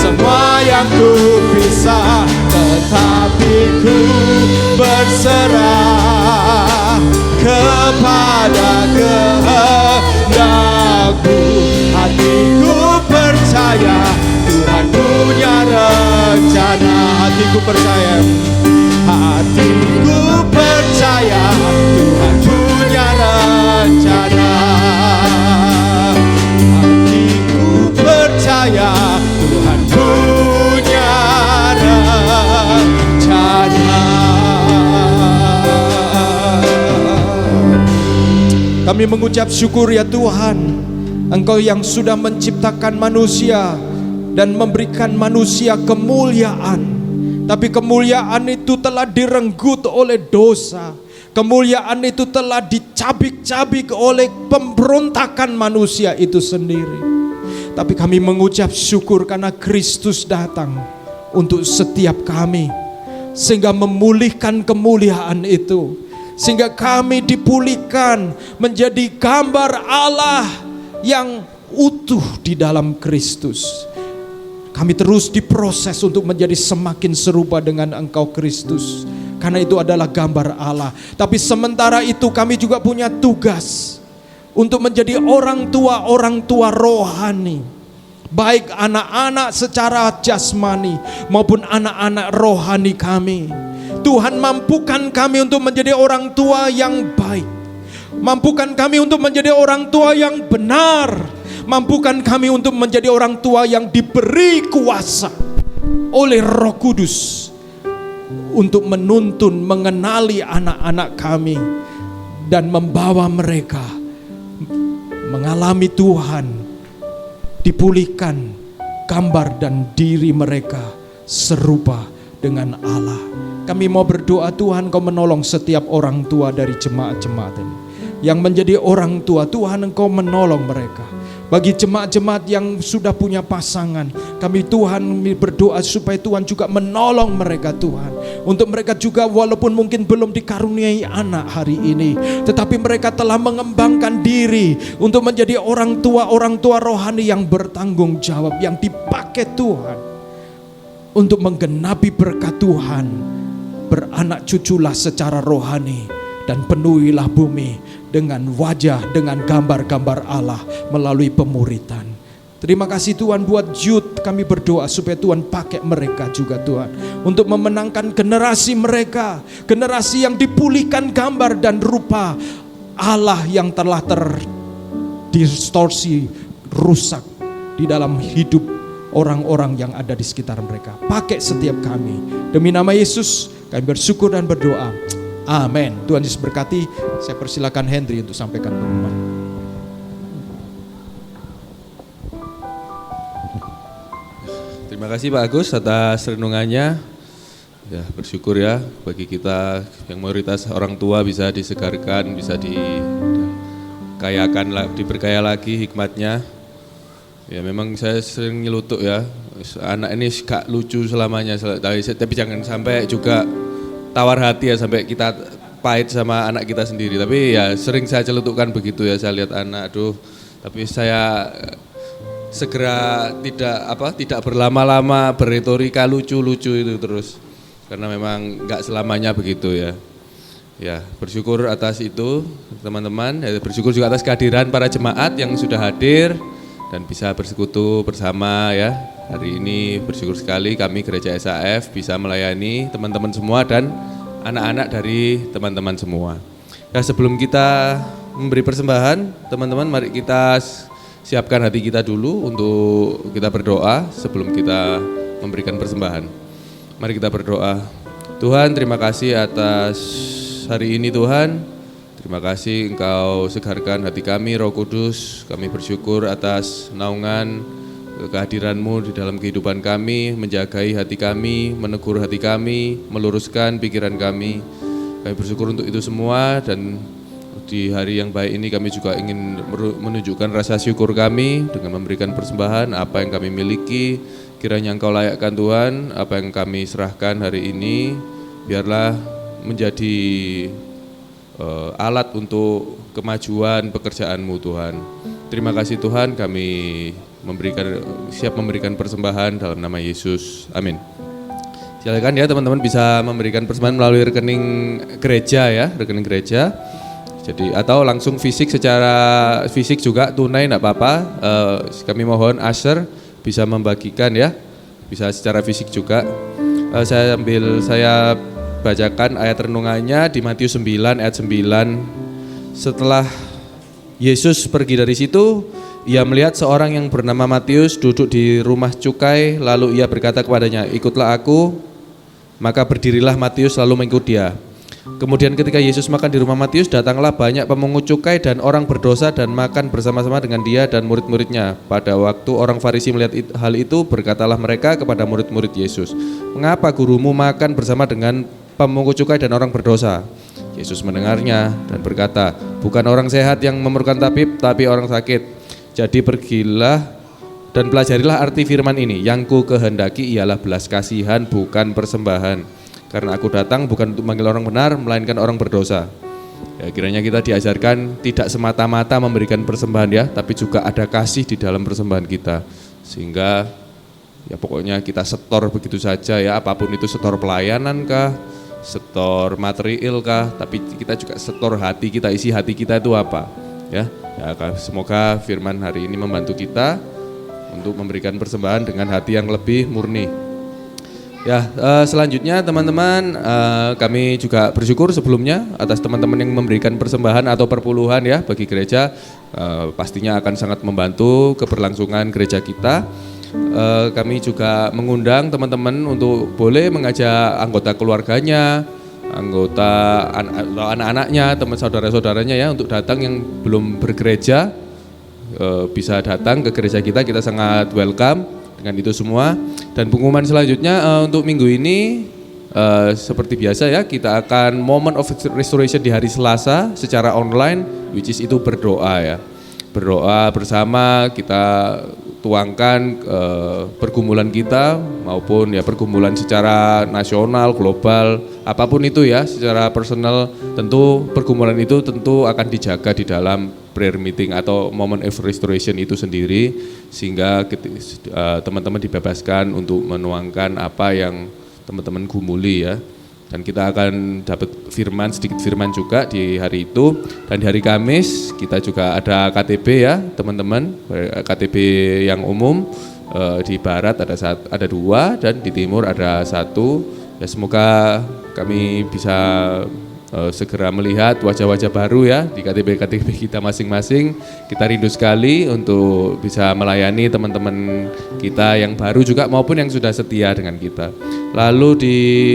semua yang ku bisa, tetapi ku berserah kepada kehendakmu. Hatiku percaya Tuhan punya rencana. Hatiku percaya, hatiku percaya Tuhan punya rencana. Hatiku percaya Tuhan punya rencana. Kami mengucap syukur ya Tuhan, Engkau yang sudah menciptakan manusia dan memberikan manusia kemuliaan. Tapi kemuliaan itu telah direnggut oleh dosa. Kemuliaan itu telah dicabik-cabik oleh pemberontakan manusia itu sendiri. Tapi kami mengucap syukur karena Kristus datang untuk setiap kami, sehingga memulihkan kemuliaan itu, sehingga kami dipulihkan menjadi gambar Allah yang utuh di dalam Kristus. Kami terus diproses untuk menjadi semakin serupa dengan Engkau Kristus, karena itu adalah gambar Allah. Tapi sementara itu kami juga punya tugas untuk menjadi orang tua rohani, baik anak-anak secara jasmani maupun anak-anak rohani kami. Tuhan, mampukan kami untuk menjadi orang tua yang baik. Mampukan kami untuk menjadi orang tua yang benar. Mampukan kami untuk menjadi orang tua yang diberi kuasa oleh Roh Kudus untuk menuntun, mengenali anak-anak kami dan membawa mereka mengalami Tuhan, dipulihkan gambar dan diri mereka serupa dengan Allah. Kami mau berdoa, Tuhan, Kau menolong setiap orang tua dari jemaat-jemaat ini yang menjadi orang tua. Tuhan, Engkau menolong mereka. Bagi jemaat-jemaat yang sudah punya pasangan, kami Tuhan berdoa supaya Tuhan juga menolong mereka Tuhan. Untuk mereka juga walaupun mungkin belum dikaruniai anak hari ini, tetapi mereka telah mengembangkan diri untuk menjadi orang tua rohani yang bertanggung jawab, yang dipakai Tuhan untuk menggenapi berkat Tuhan. Beranak cuculah secara rohani dan penuhilah bumi dengan wajah, dengan gambar-gambar Allah melalui pemuritan. Terima kasih Tuhan buat Jude, kami berdoa supaya Tuhan pakai mereka juga Tuhan, untuk memenangkan generasi mereka, generasi yang dipulihkan gambar dan rupa Allah yang telah terdistorsi, rusak di dalam hidup orang-orang yang ada di sekitar mereka. Pakai setiap kami, demi nama Yesus kami bersyukur dan berdoa. Amin. Tuhan Yesus berkati. Saya persilakan Henry untuk sampaikan pengumuman. Terima kasih Pak Agus atas renungannya. Ya, bersyukur ya bagi kita yang mayoritas orang tua bisa disegarkan, bisa dikayakan, diberkaya lagi hikmatnya. Ya memang saya sering nyelutuk ya, anak ini gak lucu selamanya, tapi jangan sampai juga tawar hati ya sampai kita pahit sama anak kita sendiri. Tapi ya sering saya celutukkan begitu ya, saya lihat anak, aduh, tapi saya segera tidak berlama-lama berretorika lucu-lucu itu terus, karena memang nggak selamanya begitu ya. Ya bersyukur atas itu teman-teman, ya, bersyukur juga atas kehadiran para jemaat yang sudah hadir dan bisa bersekutu bersama ya. Hari ini bersyukur sekali kami Gereja SAF bisa melayani teman-teman semua dan anak-anak dari teman-teman semua. Ya sebelum kita memberi persembahan, teman-teman mari kita siapkan hati kita dulu untuk kita berdoa sebelum kita memberikan persembahan. Mari kita berdoa. Tuhan, terima kasih atas hari ini Tuhan. Terima kasih Engkau segarkan hati kami, Roh Kudus. Kami bersyukur atas naungan kehadiran-Mu di dalam kehidupan kami, menjagai hati kami, menegur hati kami, meluruskan pikiran kami. Kami bersyukur untuk itu semua dan di hari yang baik ini kami juga ingin menunjukkan rasa syukur kami dengan memberikan persembahan apa yang kami miliki. Kiranya Engkau layakkan Tuhan, apa yang kami serahkan hari ini, biarlah menjadi alat untuk kemajuan pekerjaan-Mu Tuhan. Terima kasih Tuhan, kami siap memberikan persembahan dalam nama Yesus. Amin. Silakan ya teman-teman bisa memberikan persembahan melalui rekening gereja ya, rekening gereja. Jadi atau langsung secara fisik juga tunai enggak apa-apa. Kami mohon usher bisa membagikan ya, bisa secara fisik juga. Saya bacakan ayat renungannya di Matius 9 ayat 9. Setelah Yesus pergi dari situ, ia melihat seorang yang bernama Matius duduk di rumah cukai, lalu ia berkata kepadanya, "Ikutlah aku." Maka berdirilah Matius lalu mengikut dia. Kemudian ketika Yesus makan di rumah Matius, datanglah banyak pemungut cukai dan orang berdosa dan makan bersama-sama dengan dia dan murid-muridnya. Pada waktu orang Farisi melihat hal itu, berkatalah mereka kepada murid-murid Yesus, "Mengapa gurumu makan bersama dengan pemungut cukai dan orang berdosa?" Yesus mendengarnya dan berkata, "Bukan orang sehat yang memerlukan tabib, tapi orang sakit. Jadi pergilah dan pelajarilah arti firman ini, yang ku kehendaki ialah belas kasihan bukan persembahan. Karena aku datang bukan untuk memanggil orang benar, melainkan orang berdosa." Ya, kiranya kita diajarkan tidak semata-mata memberikan persembahan ya, tapi juga ada kasih di dalam persembahan kita. Sehingga ya pokoknya kita setor begitu saja ya, apapun itu, setor pelayanan kah, setor material kah, tapi kita juga setor hati kita, isi hati kita itu apa ya. Semoga firman hari ini membantu kita untuk memberikan persembahan dengan hati yang lebih murni. Ya, selanjutnya teman-teman, kami juga bersyukur sebelumnya atas teman-teman yang memberikan persembahan atau perpuluhan ya bagi gereja. Pastinya akan sangat membantu keberlangsungan gereja kita. Kami juga mengundang teman-teman untuk boleh mengajak anggota keluarganya, anggota anak-anaknya, teman saudara-saudaranya ya untuk datang yang belum bergereja. Bisa datang ke gereja kita sangat welcome dengan itu semua. Dan pengumuman selanjutnya untuk minggu ini seperti biasa ya, kita akan Moment of Restoration di hari Selasa secara online, which is itu berdoa ya, berdoa bersama, kita tuangkan pergumulan kita maupun ya pergumulan secara nasional, global, apapun itu ya, secara personal. Tentu pergumulan itu tentu akan dijaga di dalam prayer meeting atau Moment of Restoration itu sendiri, sehingga teman-teman dibebaskan untuk menuangkan apa yang teman-teman gumuli ya. Dan kita akan dapat sedikit firman juga di hari itu. Dan di hari Kamis kita juga ada KTB ya teman-teman, KTB yang umum. Di barat ada 2 dan di timur ada 1. Ya, semoga kami bisa segera melihat wajah-wajah baru ya di KTB kita masing-masing. Kita rindu sekali untuk bisa melayani teman-teman kita yang baru juga maupun yang sudah setia dengan kita. Lalu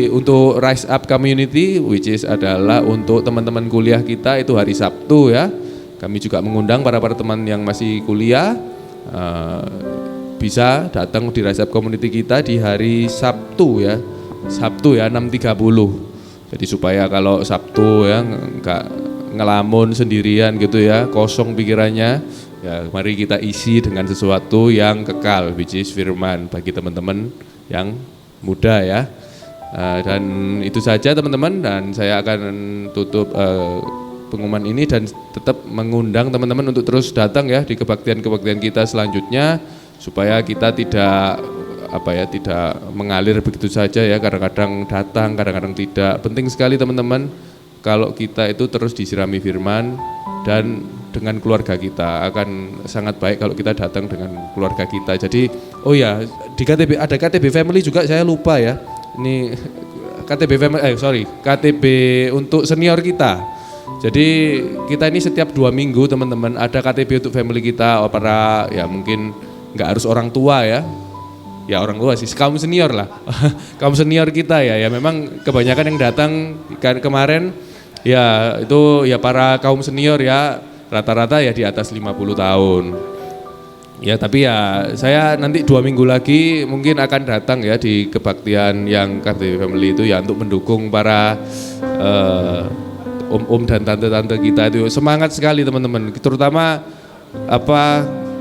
untuk Rise Up Community, which is adalah untuk teman-teman kuliah kita, itu hari Sabtu ya. Kami juga mengundang para teman yang masih kuliah bisa datang di Rise Up Community kita di hari Sabtu ya 6.30. Jadi supaya kalau Sabtu ya nggak ngelamun sendirian gitu ya, kosong pikirannya, ya mari kita isi dengan sesuatu yang kekal, which is firman bagi teman-teman yang muda ya. Dan itu saja teman-teman, dan saya akan tutup pengumuman ini dan tetap mengundang teman-teman untuk terus datang ya di kebaktian-kebaktian kita selanjutnya, supaya kita tidak mengalir begitu saja ya, kadang-kadang datang, kadang-kadang tidak. Penting sekali teman-teman kalau kita itu terus disirami firman, dan dengan keluarga kita akan sangat baik kalau kita datang dengan keluarga kita. Jadi di KTB ada KTB Family juga, saya lupa ya. Ini KTB untuk senior kita. Jadi kita ini setiap 2 minggu teman-teman ada KTB untuk family kita, para ya mungkin nggak harus orang tua ya. Ya orang tua sih, kaum senior lah, kaum senior kita ya memang kebanyakan yang datang kemarin ya itu ya para kaum senior ya, rata-rata ya di atas 50 tahun. Ya tapi ya saya nanti 2 minggu lagi mungkin akan datang ya di kebaktian yang KTB Family itu ya, untuk mendukung para om-om dan tante-tante kita itu semangat sekali teman-teman, terutama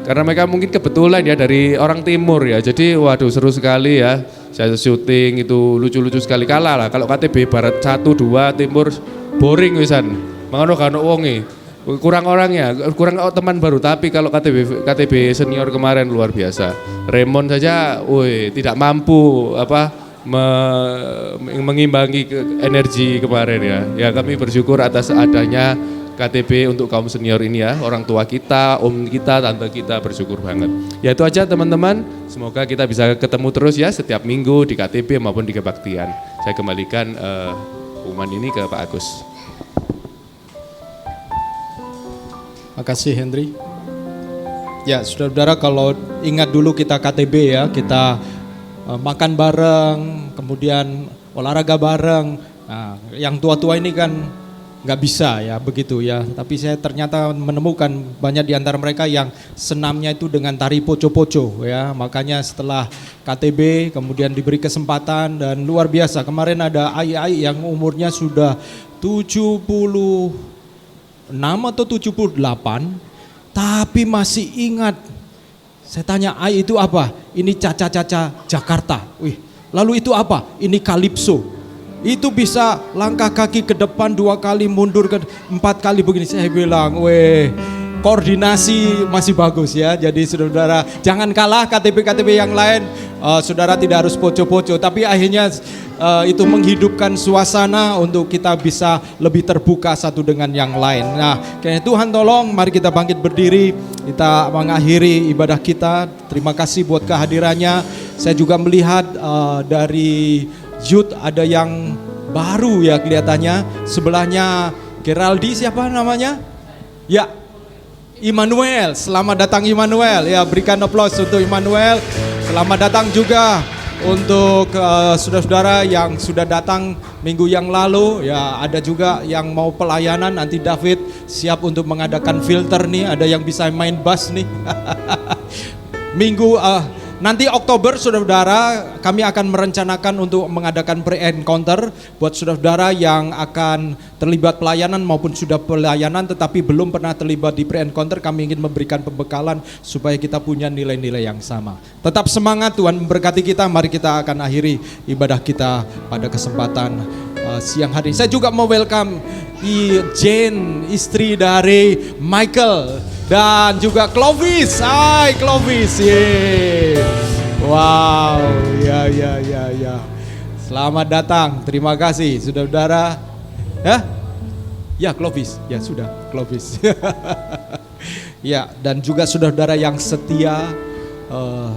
karena mereka mungkin kebetulan ya dari orang timur ya, jadi waduh seru sekali ya. Saya syuting itu lucu-lucu sekali, kalah lah kalau KTB Barat 1, 2, Timur boring wisan, makanya gak ono wonge, kurang orangnya, kurang teman baru. Tapi kalau KTB senior kemarin luar biasa. Raymond saja, tidak mampu mengimbangi energi kemarin ya. Ya kami bersyukur atas adanya KTB untuk kaum senior ini ya, orang tua kita, om kita, tante kita, bersyukur banget. Ya itu aja teman-teman, semoga kita bisa ketemu terus ya setiap minggu di KTB maupun di kebaktian. Saya kembalikan pengumuman ini ke Pak Agus. Makasih Henry. Ya saudara-saudara, kalau ingat dulu kita KTB ya, kita makan bareng, kemudian olahraga bareng. Nah, yang tua-tua ini kan nggak bisa ya begitu ya, tapi saya ternyata menemukan banyak di antara mereka yang senamnya itu dengan tari poco-poco ya. Makanya setelah KTB kemudian diberi kesempatan dan luar biasa. Kemarin ada ai-ai yang umurnya sudah 76 atau 78 tapi masih ingat. Saya tanya, ai itu apa? Ini caca-caca Jakarta. Wih, lalu itu apa? Ini kalipso. Itu bisa langkah kaki ke depan 2 kali, mundur ke 4 kali begini. Saya bilang, koordinasi masih bagus ya. Jadi saudara, jangan kalah KTB-KTB yang lain. Saudara tidak harus poco-poco, tapi akhirnya itu menghidupkan suasana untuk kita bisa lebih terbuka satu dengan yang lain. Nah, kayaknya Tuhan tolong, mari kita bangkit berdiri, kita mengakhiri ibadah kita. Terima kasih buat kehadirannya. Saya juga melihat dari youth ada yang baru ya kelihatannya. Sebelahnya Geraldi, siapa namanya? Ya, Immanuel. Selamat datang Immanuel. Ya, berikan aplaus untuk Immanuel. Selamat datang juga untuk saudara-saudara yang sudah datang minggu yang lalu. Ya, ada juga yang mau pelayanan. Nanti David siap untuk mengadakan filter nih. Ada yang bisa main bass nih. Nanti Oktober saudara-saudara kami akan merencanakan untuk mengadakan pre-encounter buat saudara-saudara yang akan terlibat pelayanan maupun sudah pelayanan tetapi belum pernah terlibat di pre-encounter. Kami ingin memberikan pembekalan supaya kita punya nilai-nilai yang sama. Tetap semangat, Tuhan memberkati kita. Mari kita akan akhiri ibadah kita pada kesempatan siang hari. Saya juga mau welcome Jane, istri dari Michael, dan juga Clovis. Hai Clovis. Wow, ya. Selamat datang. Terima kasih saudara-saudara. Ya Clovis. Ya sudah Clovis. Ya, dan juga saudara-saudara yang setia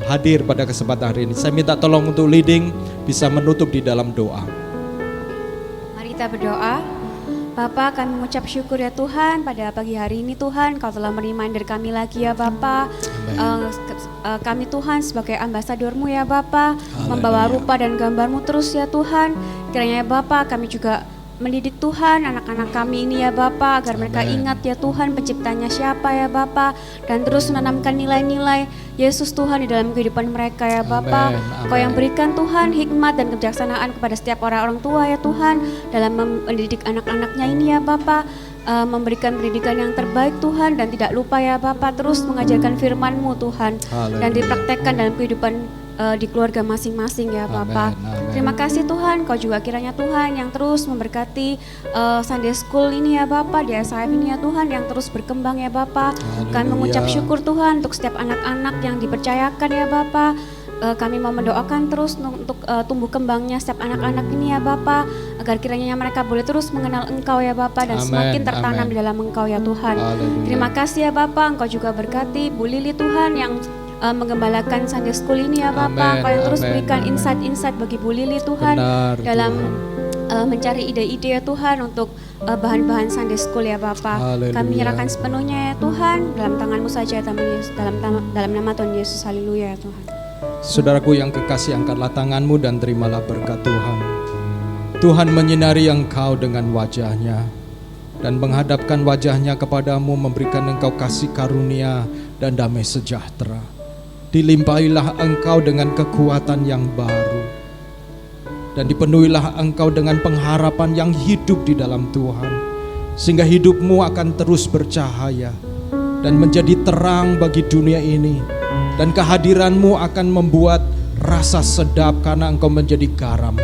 hadir pada kesempatan hari ini. Saya minta tolong untuk leading bisa menutup di dalam doa. Mari kita berdoa. Bapa, kami mengucap syukur ya Tuhan pada pagi hari ini Tuhan, Kau telah mereminder kami lagi ya Bapa. Kami Tuhan sebagai ambasador-Mu ya Bapa, membawa rupa dan gambar-Mu terus ya Tuhan. Kiranya ya Bapa, kami juga mendidik Tuhan anak-anak kami ini ya Bapa, agar mereka ingat ya Tuhan penciptanya siapa ya Bapa, dan terus menanamkan nilai-nilai Yesus Tuhan di dalam kehidupan mereka ya Bapa. Kau yang berikan Tuhan hikmat dan kebijaksanaan kepada setiap orang-orang tua ya Tuhan dalam mendidik anak-anaknya ini ya Bapa. Memberikan pendidikan yang terbaik Tuhan, dan tidak lupa ya Bapa terus mengajarkan firman-Mu Tuhan dan dipraktekkan dalam kehidupan di keluarga masing-masing ya Bapa. Terima kasih Tuhan, Kau juga kiranya Tuhan yang terus memberkati Sunday School ini ya Bapa, di SIF ini ya Tuhan yang terus berkembang ya Bapa. Kami mengucap syukur Tuhan untuk setiap anak-anak yang dipercayakan ya Bapa. Kami mau mendoakan terus untuk tumbuh kembangnya setiap anak-anak ini ya Bapa, agar kiranya mereka boleh terus mengenal Engkau ya Bapa, dan semakin tertanam di dalam Engkau ya Tuhan. Terima kasih ya Bapa, Engkau juga berkati Bu Lili Tuhan yang menggembalakan Sunday School ini ya Bapa. Kau yang terus berikan insight-insight bagi Bu Lili Tuhan dalam mencari ide-ide ya Tuhan untuk bahan-bahan Sunday School ya Bapa. Kami menyerahkan sepenuhnya ya Tuhan dalam tangan-Mu saja, dalam nama Tuhan Yesus. Haleluya ya Tuhan. Saudaraku yang kekasih, angkatlah tanganmu dan terimalah berkat Tuhan. Tuhan menyinari engkau dengan wajahnya dan menghadapkan wajahnya kepadamu, memberikan engkau kasih karunia dan damai sejahtera. Dilimpahilah engkau dengan kekuatan yang baru, dan dipenuhilah engkau dengan pengharapan yang hidup di dalam Tuhan. sehingga hidupmu akan terus bercahaya dan menjadi terang bagi dunia ini, dan kehadiranmu akan membuat rasa sedap karena engkau menjadi garam.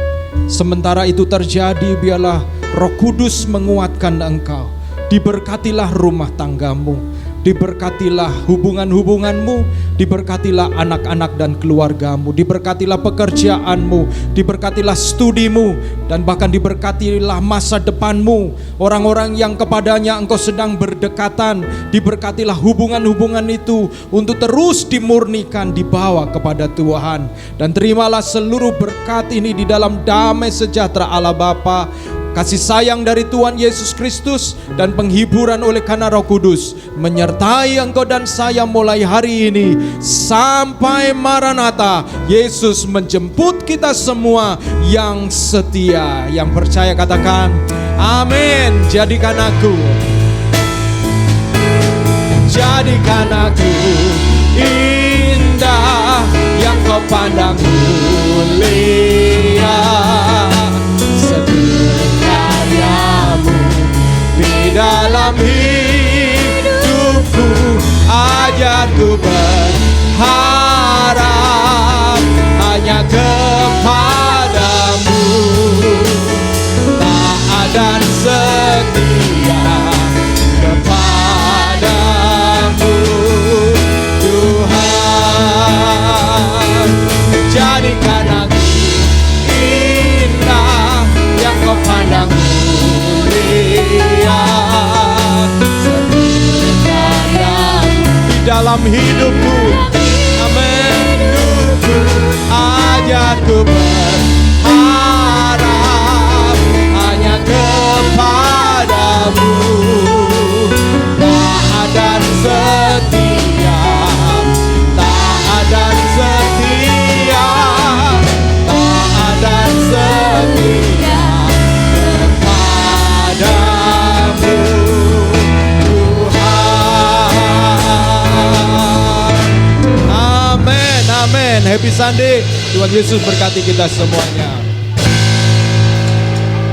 Sementara itu terjadi, biarlah Roh Kudus menguatkan engkau. Diberkatilah rumah tanggamu, diberkatilah hubungan-hubunganmu, diberkatilah anak-anak dan keluargamu, diberkatilah pekerjaanmu, diberkatilah studimu, dan bahkan diberkatilah masa depanmu. Orang-orang yang kepadanya engkau sedang berdekatan, diberkatilah hubungan-hubungan itu untuk terus dimurnikan, dibawa kepada Tuhan. Dan terimalah seluruh berkat ini di dalam damai sejahtera Allah Bapa, kasih sayang dari Tuhan Yesus Kristus, dan penghiburan oleh karena Roh Kudus menyertai engkau dan saya mulai hari ini sampai Maranatha. Yesus menjemput kita semua yang setia. Yang percaya katakan amin. Jadikan aku indah yang kau pandang mulia, karyamu di dalam hidupku, ajarku berharap hanya kepadamu, taat dan setia kepadamu Tuhan. Jadikan aku indah yang kau pandang mulia, di dalam hidupku, amin. Ajarku berharap hanya kepadamu, taat dan setia, taat dan setia, taat dan setia kepadamu Tuhan. Amin, amin. Happy Sunday. Tuhan Yesus berkati kita semuanya.